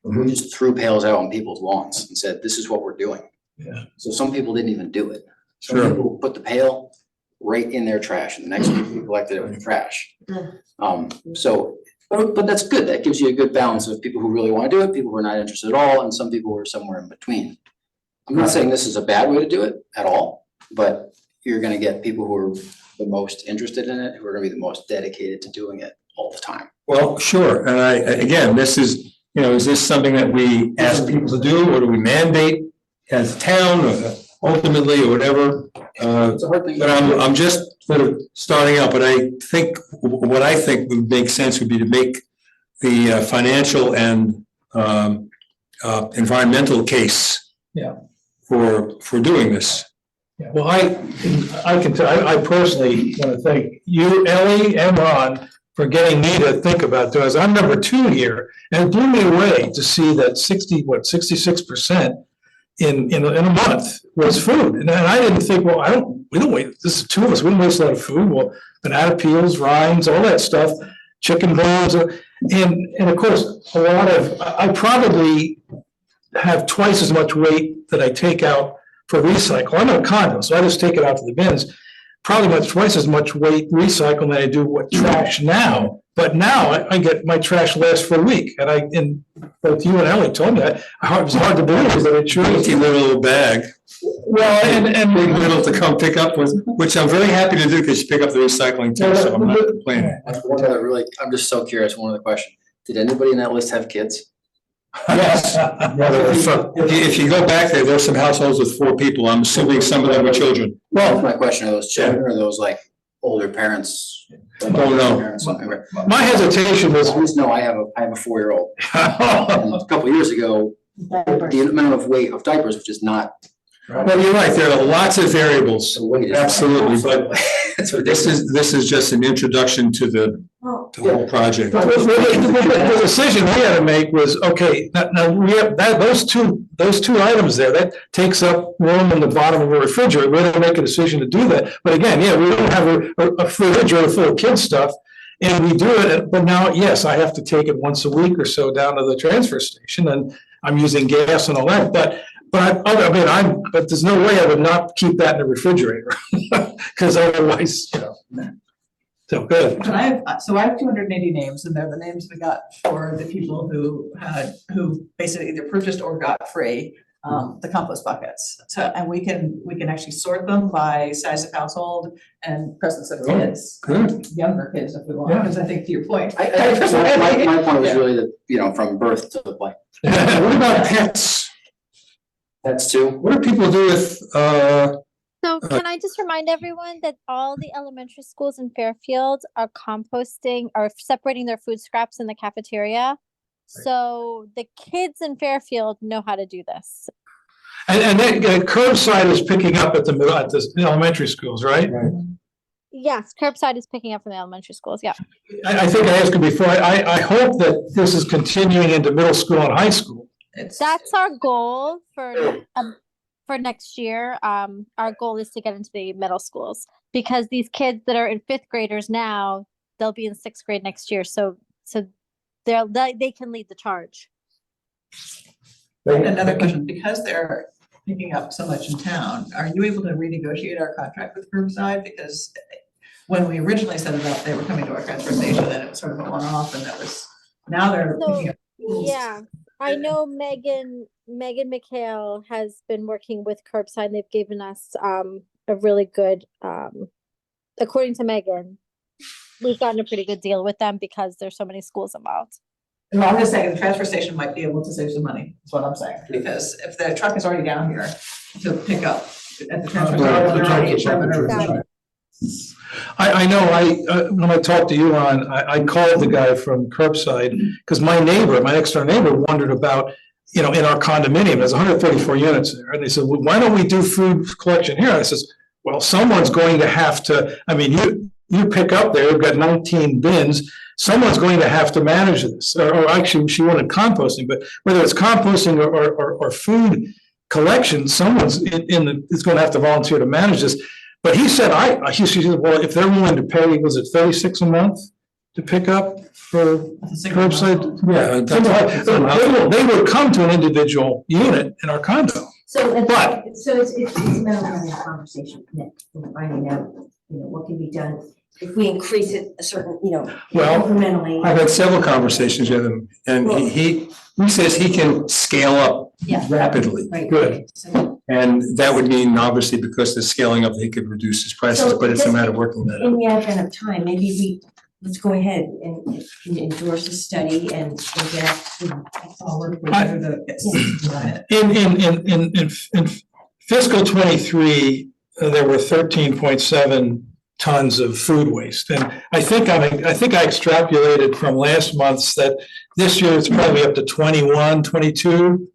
We just threw pails out on people's lawns and said, this is what we're doing. Yeah. So some people didn't even do it. Some Sure. people put the pail right in their trash, and the next week we collected it with trash. So, but that's good. That gives you a good balance of people who really wanna do it, people who are not interested at all, and some people who are somewhere in between. I'm not saying this is a bad way to do it at all, but you're gonna get people who are the most interested in it, who are gonna be the most dedicated to doing it all the time. Well, sure, and again, this is, is this something that we ask people to do, or do we mandate as a town, or ultimately, or whatever? It's a hard thing. But I'm just sort of starting out, but I think, what I think would make sense would be to make the financial and environmental case. Yeah. For doing this. Yeah, well, I can tell, I personally want to thank you, Ellie, and Ron for getting me to think about doing this. I'm number 2 here, and it blew me away to see that 66% in a month was food. And I didn't think, well, we don't waste, this is 2 of us, we don't waste a lot of food. Well, banana peels, rinds, all that stuff, chicken bones, and of course, a lot of, I probably have twice as much weight that I take out for recycle. I'm in a condo, so I just take it out to the bins. Probably about twice as much weight recycle than I do with trash now. But now I get, my trash lasts for a week. And both you and Ellie told me that, it was hard to believe that it truly. Empty little bag, Well, and. big little to come pick up with, which I'm very happy to do, because you pick up the recycling too, so I'm not complaining. That's one other really, I'm just so curious, one other question. Did anybody in that list have kids? Yes. If you go back there, there's some households with 4 people. I'm assuming some of them were children. Well, my question, are those children or those like older parents? Oh, no. Parents, okay. My hesitation was. I just know I have a 4-year-old. And a couple of years ago, the amount of weight of diapers was just not. Well, you're right, there are lots of variables, the weight is- absolutely, but It's this is just an introduction to the whole project. The decision we had to make was, okay, now we have, those two items there, that takes up room in the bottom of a refrigerator. We had to make a decision to do that. But again, yeah, we don't have a refrigerator full of kid stuff. And we do it, but now, yes, I have to take it once a week or so down to the transfer station, and I'm using gas and all that. But there's no way I would not keep that in the refrigerator. Because otherwise, so good. And I have 280 names, and they're the names we got for the people who basically either purchased or got free the compost buckets. So, and we can actually sort them by size of household and presence of kids. Good. Younger kids if we want, because I think to your point. My point was really that, from birth to like. What about pets? That's too. What do people do with, So can I just remind everyone that all the elementary schools in Fairfield are composting or separating their food scraps in the cafeteria? So the kids in Fairfield know how to do this. And then curbside is picking up at the elementary schools, right? Yes, curbside is picking up from the elementary schools, yeah. I think I asked you before, I hope that this is continuing into middle school and high school. That's our goal for next year. Our goal is to get into the middle schools, because these kids that are in 5th graders now, they'll be in 6th grade next year. So they can lead the charge. And another question, because they're picking up so much in town, are you able to renegotiate our contract with curbside? Because when we originally set it up, they were coming to our transfer station and it was sort of a one-off, and now they're picking up. Yeah, I know Megan McHale has been working with Curbside. They've given us a really good, according to Megan, we've gotten a pretty good deal with them because there's so many schools involved. No, I'm just saying the transfer station might be able to save some money, is what I'm saying, because if the truck is already down here to pick up at the transfer Right, station. the they're already truck is at at the revenue. transfer I know, when I talked to you, Ron, I called the guy from Curbside, because my neighbor, my next door neighbor wondered about, in our condominium, there's 134 units there, and they said, well, why don't we do food collection here? I says, well, someone's going to have to, I mean, you pick up there, you've got 19 bins, someone's going to have to manage this, or actually, she wanted composting, but whether it's composting or food collection, someone's is going to have to volunteer to manage this. But he said, he said, well, if they're willing to pay, was it 36 a month to pick up for curbside? Yeah, they would come to an individual unit in our condo. So, But- it's a matter of having a conversation, Nick, and finding out, what can be done if we increase it a certain, Well, incrementally. I've had several conversations with him, and he says he can scale up Yeah. rapidly. Right. Good. So, And that would mean, obviously, because the scaling up, he could reduce his prices, So but it's a this- matter of working that out. in the advent of time, maybe let's go ahead and endorse a study and get, I'll work with you to get some on it. In fiscal '23, there were 13.7 tons of food waste. And I think I extrapolated from last month's that this year it's probably up to 21, 22.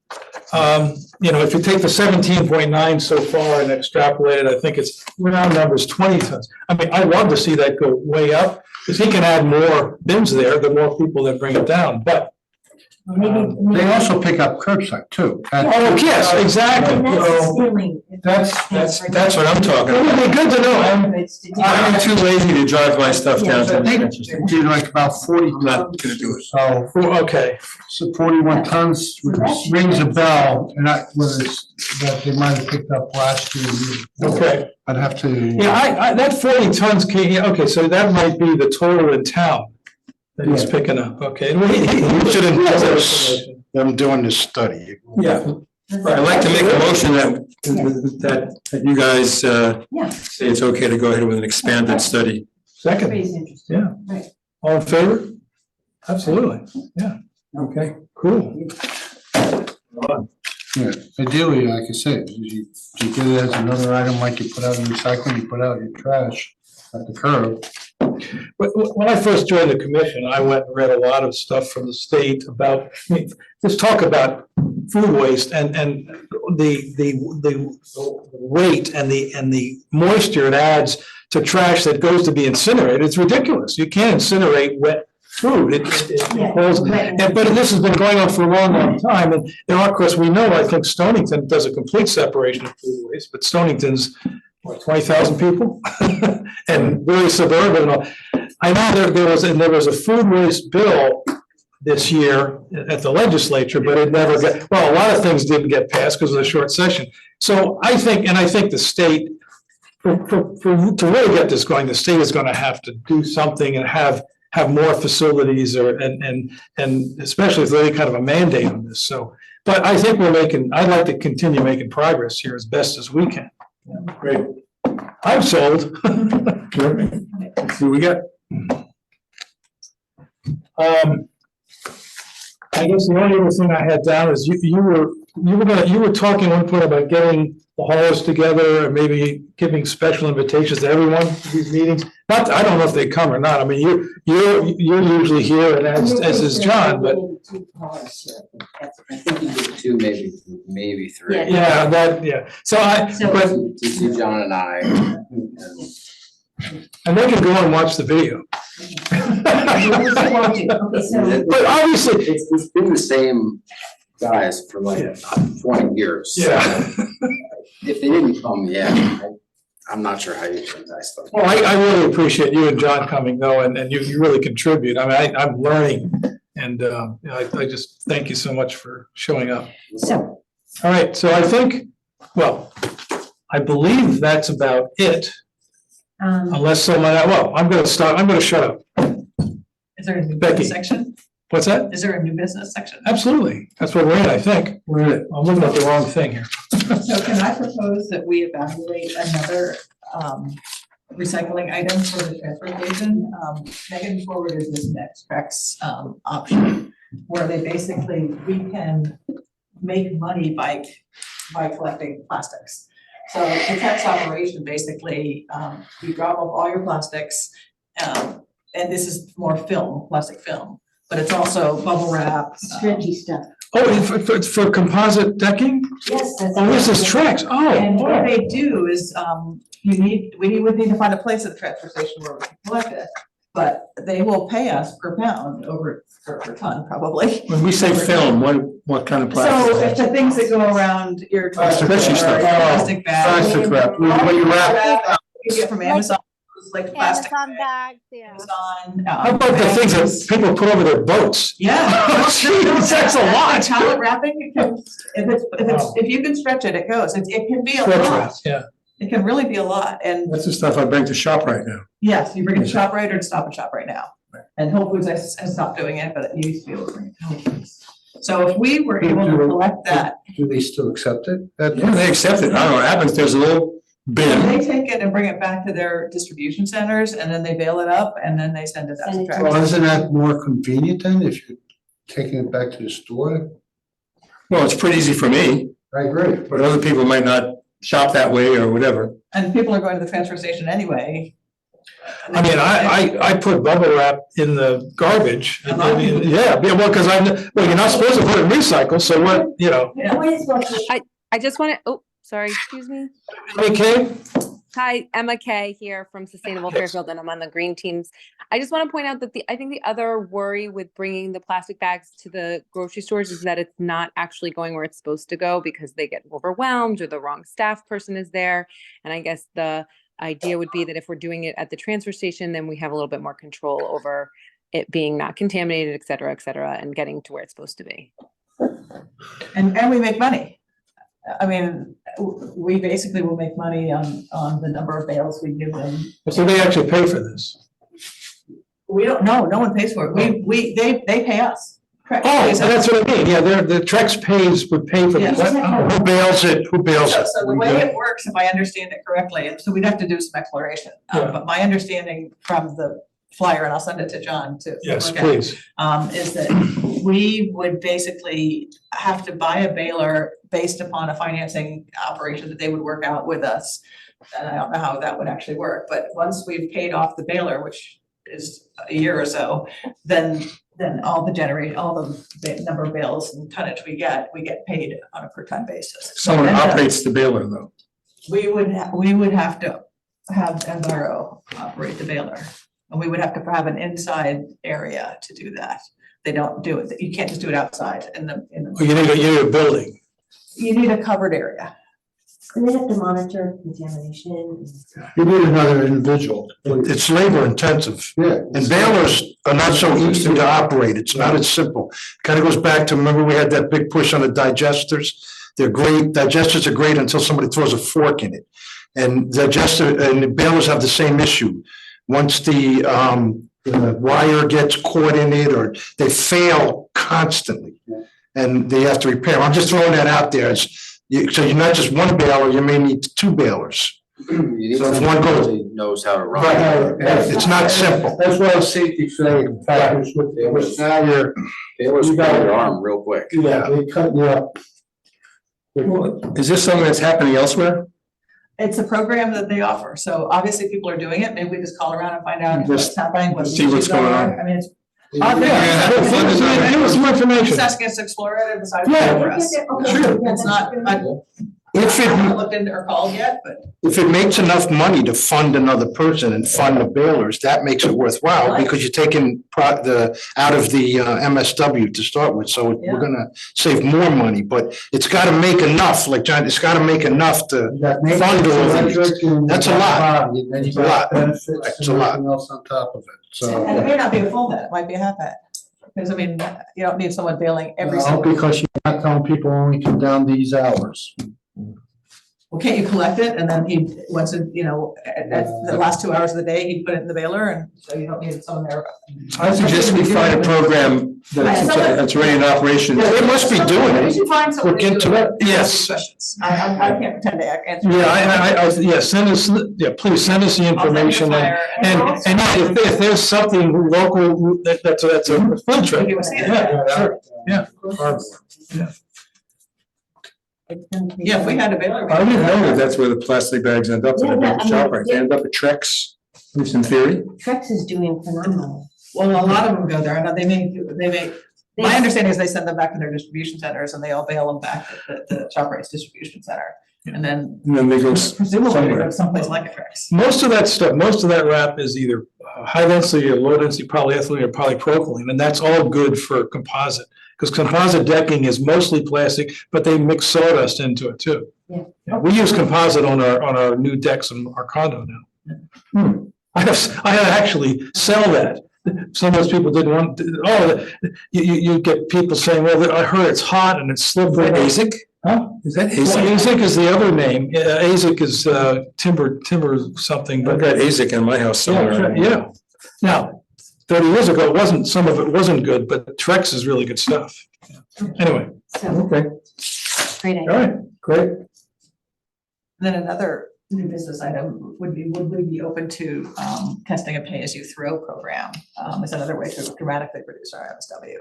If you take the 17.9 so far and extrapolate it, I think it's round numbers 20 tons. I mean, I'd love to see that go way up, because he can add more bins there, the more people that bring it down, but. maybe. They also pick up curbside too. Oh, yes, exactly. And that's So, stealing. That's what I'm talking it about. would be good to know. I'm too lazy to drive my stuff down to I the think transfer station. they do like about 40, I'm not gonna do it. so Okay, 41 tons rings a bell, and that was, that they might have picked up last year. okay. I'd have to. Yeah, that 40 tons okay, so that might be the total in town that he's Yeah. picking up, okay. We should endorse information. them doing this study. Yeah, I'd like to make a motion that you guys Yeah. say it's okay to go ahead with an expanded study. Second, Everybody's interested. yeah. Right. All in favor? Absolutely, yeah, Okay. cool. Yeah, ideally, like I said, you get it as another item, like you put out your recycling, you put out your trash at the curb. When I first joined the commission, I went and read a lot of stuff from the state about, just talk about food waste and the weight and the moisture it adds to trash that goes to be incinerated. It's ridiculous. You can't incinerate wet food. It Yeah, goes, wet. but this has been going on for a long, long time. And there are, of course, we know, I think Stonington does a complete separation of food waste, but Stonington's, 20,000 people? And very suburban and all. I know there was a food waste bill this year at the legislature, but it never got, well, a lot of things didn't get passed because of the short session. So I think the state, to really get this going, the state is gonna have to do something and have more facilities and especially if there's any kind of a mandate on this, so. But I think I'd like to continue making progress here as best as we can. Great. I'm sold. Let's see what we got. I guess the only other thing I had down is you were talking one point about getting the halls together and maybe giving special invitations to everyone to these meetings. Not, I don't know if they come or not. I mean, you're usually here and as is John, but Two, maybe three. Yeah. So To see John and I. and they can go and watch the video. Okay, so, But obviously, It's been the same guys for like 20 years. so yeah. If they didn't come, I'm not sure how you turn that stuff. Well, I really appreciate you and John coming though, and you really contribute. I mean, I'm learning and I just thank you so much for showing up. so, All right, so I think, well, I believe that's about it, unless someone, I'm gonna shut up. Is there a new Becky. section? What's that? Is there a new business section? Absolutely. That's what we're in, I think. We're in it. I'm looking at the wrong thing here. So can I propose that we evaluate another recycling item for the transfer station? Megan forwarded this next Trex option, where they basically, we can make money by collecting plastics. So the Trex operation, basically, you drop off all your plastics, and this is more film, plastic film, but it's also bubble wrap. Stretchy stuff. Oh, and for composite decking? Yes, that's. Oh, this is Trex. And what Oh, they do is, we would need to find a place at the transfer station where we can collect it. But they will pay us per pound or per ton, probably. When we say film, what kind of So plastic? if the things that go around your. Plastic stuff. Plastic bag. Plastic wrap, when you wrap, You get from Amazon, like plastic. Amazon bags, yeah. Amazon. how about the things that people put over their boats? Yeah. Jeez, that's a lot. Pallet wrapping, it can, if you can stretch it, it goes. It can be a Stretch lot. wrap, yeah. It can really be a lot. And that's the stuff I bring to shop right now. yes, you bring it to ShopRite or to Stop and Shop right now. And Whole Foods has stopped doing it, but you used to be able to bring it to Whole Foods. So if we were able to collect that, Do they still accept it? Yeah, they accept it. I don't know what happens. There's a little bin. they take it and bring it back to their distribution centers and then they bail it up and then they send it out to Send it to Trax. Well, isn't that more convenient then if you're taking it back to the store? Well, it's pretty easy for me, I agree. but other people might not shop that way or whatever. And people are going to the transfer station anyway. I mean, I put bubble wrap in the garbage. A lot of people do. Yeah, well, because you're not supposed to put it in recycle, so what, you know. Yeah. What is what you- I just want to, oh, sorry, excuse me. Okay, Hi, Emma Kay here from Sustainable Fairfield, and I'm on the green teams. I just want to point out that I think the other worry with bringing the plastic bags to the grocery stores is that it's not actually going where it's supposed to go because they get overwhelmed or the wrong staff person is there. And I guess the idea would be that if we're doing it at the transfer station, then we have a little bit more control over it being not contaminated, et cetera, and getting to where it's supposed to be. And we make money. I mean, we basically will make money on the number of bales we give them. so they actually pay for this. We don't, no one pays for it. They pay us. Correct. Oh, that's what I mean, yeah, the Trex would pay for Yes. this. Who bails it? Who bails it? So the way it works, if I understand it correctly, and so we'd have to do some exploration. Yeah. But my understanding from the flyer, and I'll send it to John to Yes, look at, please. is that we would basically have to buy a baler based upon a financing operation that they would work out with us. And I don't know how that would actually work, but once we've paid off the baler, which is a year or so, then all the number of bales and tonnage we get paid on a per ton basis. Someone And, operates the baler though. we would have to have MRO operate the baler. And we would have to have an inside area to do that. They don't do it, you can't just do it outside in the, Oh, you need a building. you need a covered area. And they have to monitor contamination. You need another individual. It's labor intensive. Yeah. And balers are not so easy to operate. It's not as simple. Kind of goes back to, remember we had that big push on the digesters? They're great. Digesters are great until somebody throws a fork in it. And the balers have the same issue. Once the wire gets caught in it, or they fail constantly. And they have to repair. I'm just throwing that out there. So you're not just one baler, you may need two balers. You need So if someone one goes- who knows how to run. It's not simple. That's why safety saying factors with now you're, Bailers You pull got it. your arm real quick. yeah, they cut you up. Is this something that's happening elsewhere? It's a program that they offer. So obviously people are doing it. Maybe we just call around and find out Just what's happening, what the see what's issues going are. on. I mean, it's. Give us some information. Just asking us to explore it and decide Yeah. for us. Sure. It's not, I If haven't it, looked into or called yet, but if it makes enough money to fund another person and fund the balers, that makes it worthwhile because you're taking out of the MSW to start with. So Yeah. we're gonna save more money, but it's gotta make enough, like John, it's gotta make enough to fund all of these. That's a lot. And then you It's a lot. got benefits It's and a lot. everything else on top of it, and it so. may not be a full net, it might be a half net. Because I mean, you don't need someone bailing every Well, single. because you're not telling people only come down these hours. well, can't you collect it? And then he, once, you know, at the last 2 hours of the day, he'd put it in the baler, and so you don't need someone there. I suggest we find a program that's already in operation. Yeah, they must be doing We it. should find someone Look to do into it. it. Yes. Questions. I can't pretend to answer. Yeah, send us, please send us the information, and if there's something local, that's a field trip. Yeah, sure, yeah. Yeah, if we had a baler. I didn't know that that's where the plastic bags end up, Yeah, in yeah, the I mean, shop, right? They end up at Trex, at least in theory. Trex is doing phenomenal. Well, a lot of them go there. I know they make, my understanding is they send them back to their distribution centers and they all bail them back at the ShopRite's distribution center. And then And then they go presumably they go somewhere. someplace like a Trex. Most of that stuff, most of that wrap is either high density or low density polyethylene or polypropylene, and that's all good for composite. Because composite decking is mostly plastic, but they mix sawdust into it too. Yeah. Yeah, we use composite on our new decks in our condo now. I actually sell that. Some of those people didn't want, you get people saying, well, I heard it's hot and it's slippery. Is that ASIC? Huh? Is that Well, ASIC? ASIC is the other name. ASIC is timber something, I've but. got ASIC in my house Yeah, somewhere. yeah. Now, 30 years ago, some of it wasn't good, but Trex is really good stuff. Anyway, So, Okay, great all idea. right, great. Then another new business item would we be open to testing a pay-as-you-throw program? Is another way to dramatically reduce our MSW.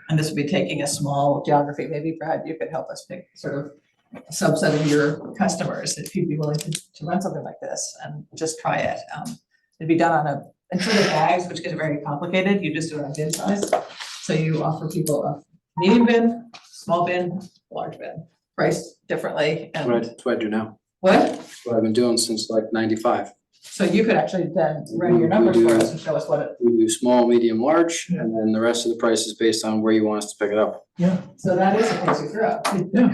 And this would be taking a small geography, maybe Brad, you could help us pick sort of a subset of your customers, if you'd be willing to run something like this and just try it. It'd be done on instead of bags, which get very complicated, you just do it on bin size. So you offer people a medium bin, small bin, large bin, priced differently and. That's what I do now. What? That's what I've been doing since like 95. So you could actually then run your numbers for us and show us what it, We do small, medium, large, and then the rest of the price is based on where you want us to pick it up. so that is a place you throw.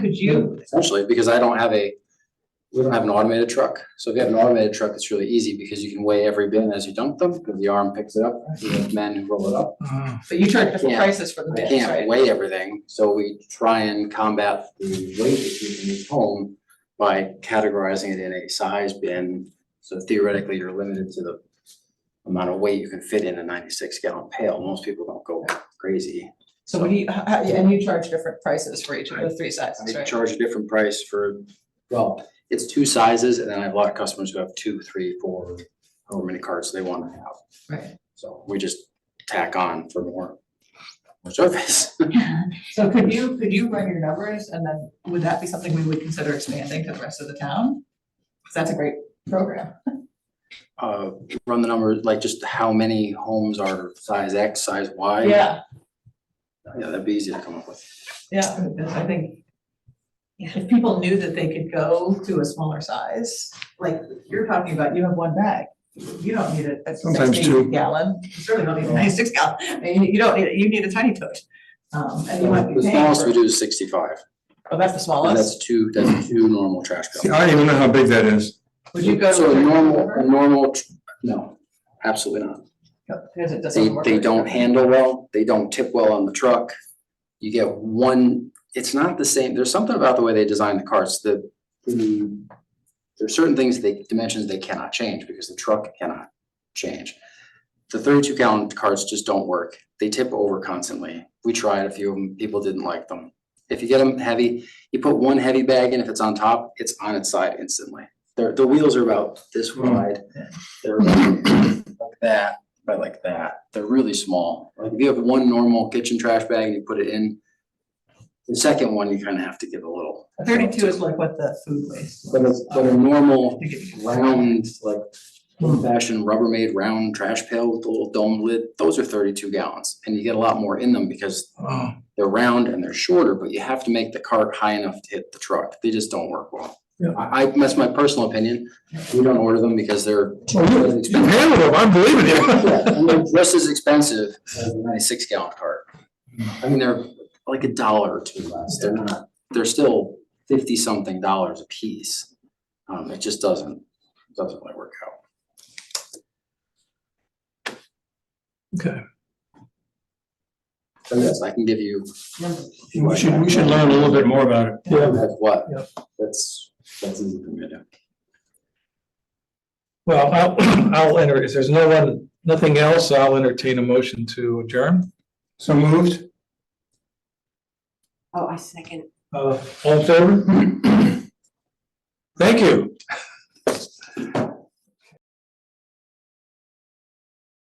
Could you, Essentially, because we don't have an automated truck. So if you have an automated truck, it's really easy because you can weigh every bin as you dump them, because the arm picks it up. You have men who roll it up. but you charge different Yeah. prices for the I bins, can't right? weigh everything, so we try and combat the weight issue in each home by categorizing it in a size bin. So theoretically, you're limited to the amount of weight you can fit in a 96-gallon pail. Most people don't go crazy. So what do you, and you charge different prices for each of the three sizes, I right? charge a different price for, well, it's two sizes, and then I have a lot of customers who have 2, 3, 4, however many carts they want to have. Right. So we just tack on for more service. So could you run your numbers and then would that be something we would consider expanding to the rest of the town? Because that's a great program. Run the numbers, like just how many homes are size X, size Y. Yeah, Yeah, that'd be easy to come up with. yeah, because I think if people knew that they could go to a smaller size, like you're talking about, you have one bag. You don't need a Sometimes 60 two. gallon, you certainly don't need a 96 gallon, I mean, you don't need it, you need a tiny tote. And you might be The paying smallest we for, do is 65. oh, that's the And smallest, that's two normal trash See, bills. I don't even know how big that is. would you go to? So a normal, no, absolutely not. Because it doesn't work. They don't handle well, they don't tip well on the truck. You get one, it's not the same, there's something about the way they design the carts that there's certain things, dimensions they cannot change because the truck cannot change. The 32-gallon carts just don't work. They tip over constantly. We tried a few of them, people didn't like them. If you get them heavy, you put one heavy bag in, if it's on top, it's on its side instantly. The wheels are about this wide. They're like that, by like that. They're really small. Like if you have one normal kitchen trash bag and you put it in, the second one, you kind of have to give a little. 32 is like what the food waste. But a normal To give you- round, like old-fashioned Rubbermaid round trash pail with a little dome lid, those are 32 gallons. And you get a lot more in them because they're round and they're shorter, but you have to make the cart high enough to hit the truck. They just don't work well. That's my personal opinion. We don't order them because they're You handled them, I'm believing you. yeah, and they're just as expensive as a 96-gallon cart. I mean, they're like $1 or $2 less. They're still $50-something a piece. It just doesn't really work out. Okay. So yes, I can give you. We should learn a little bit more about it. Yeah. That's what? Yep. That's That's easy for me to do. Well, I'll enter, if there's nothing else, I'll entertain a motion to adjourn. So moved? Oh, I second. All in favor?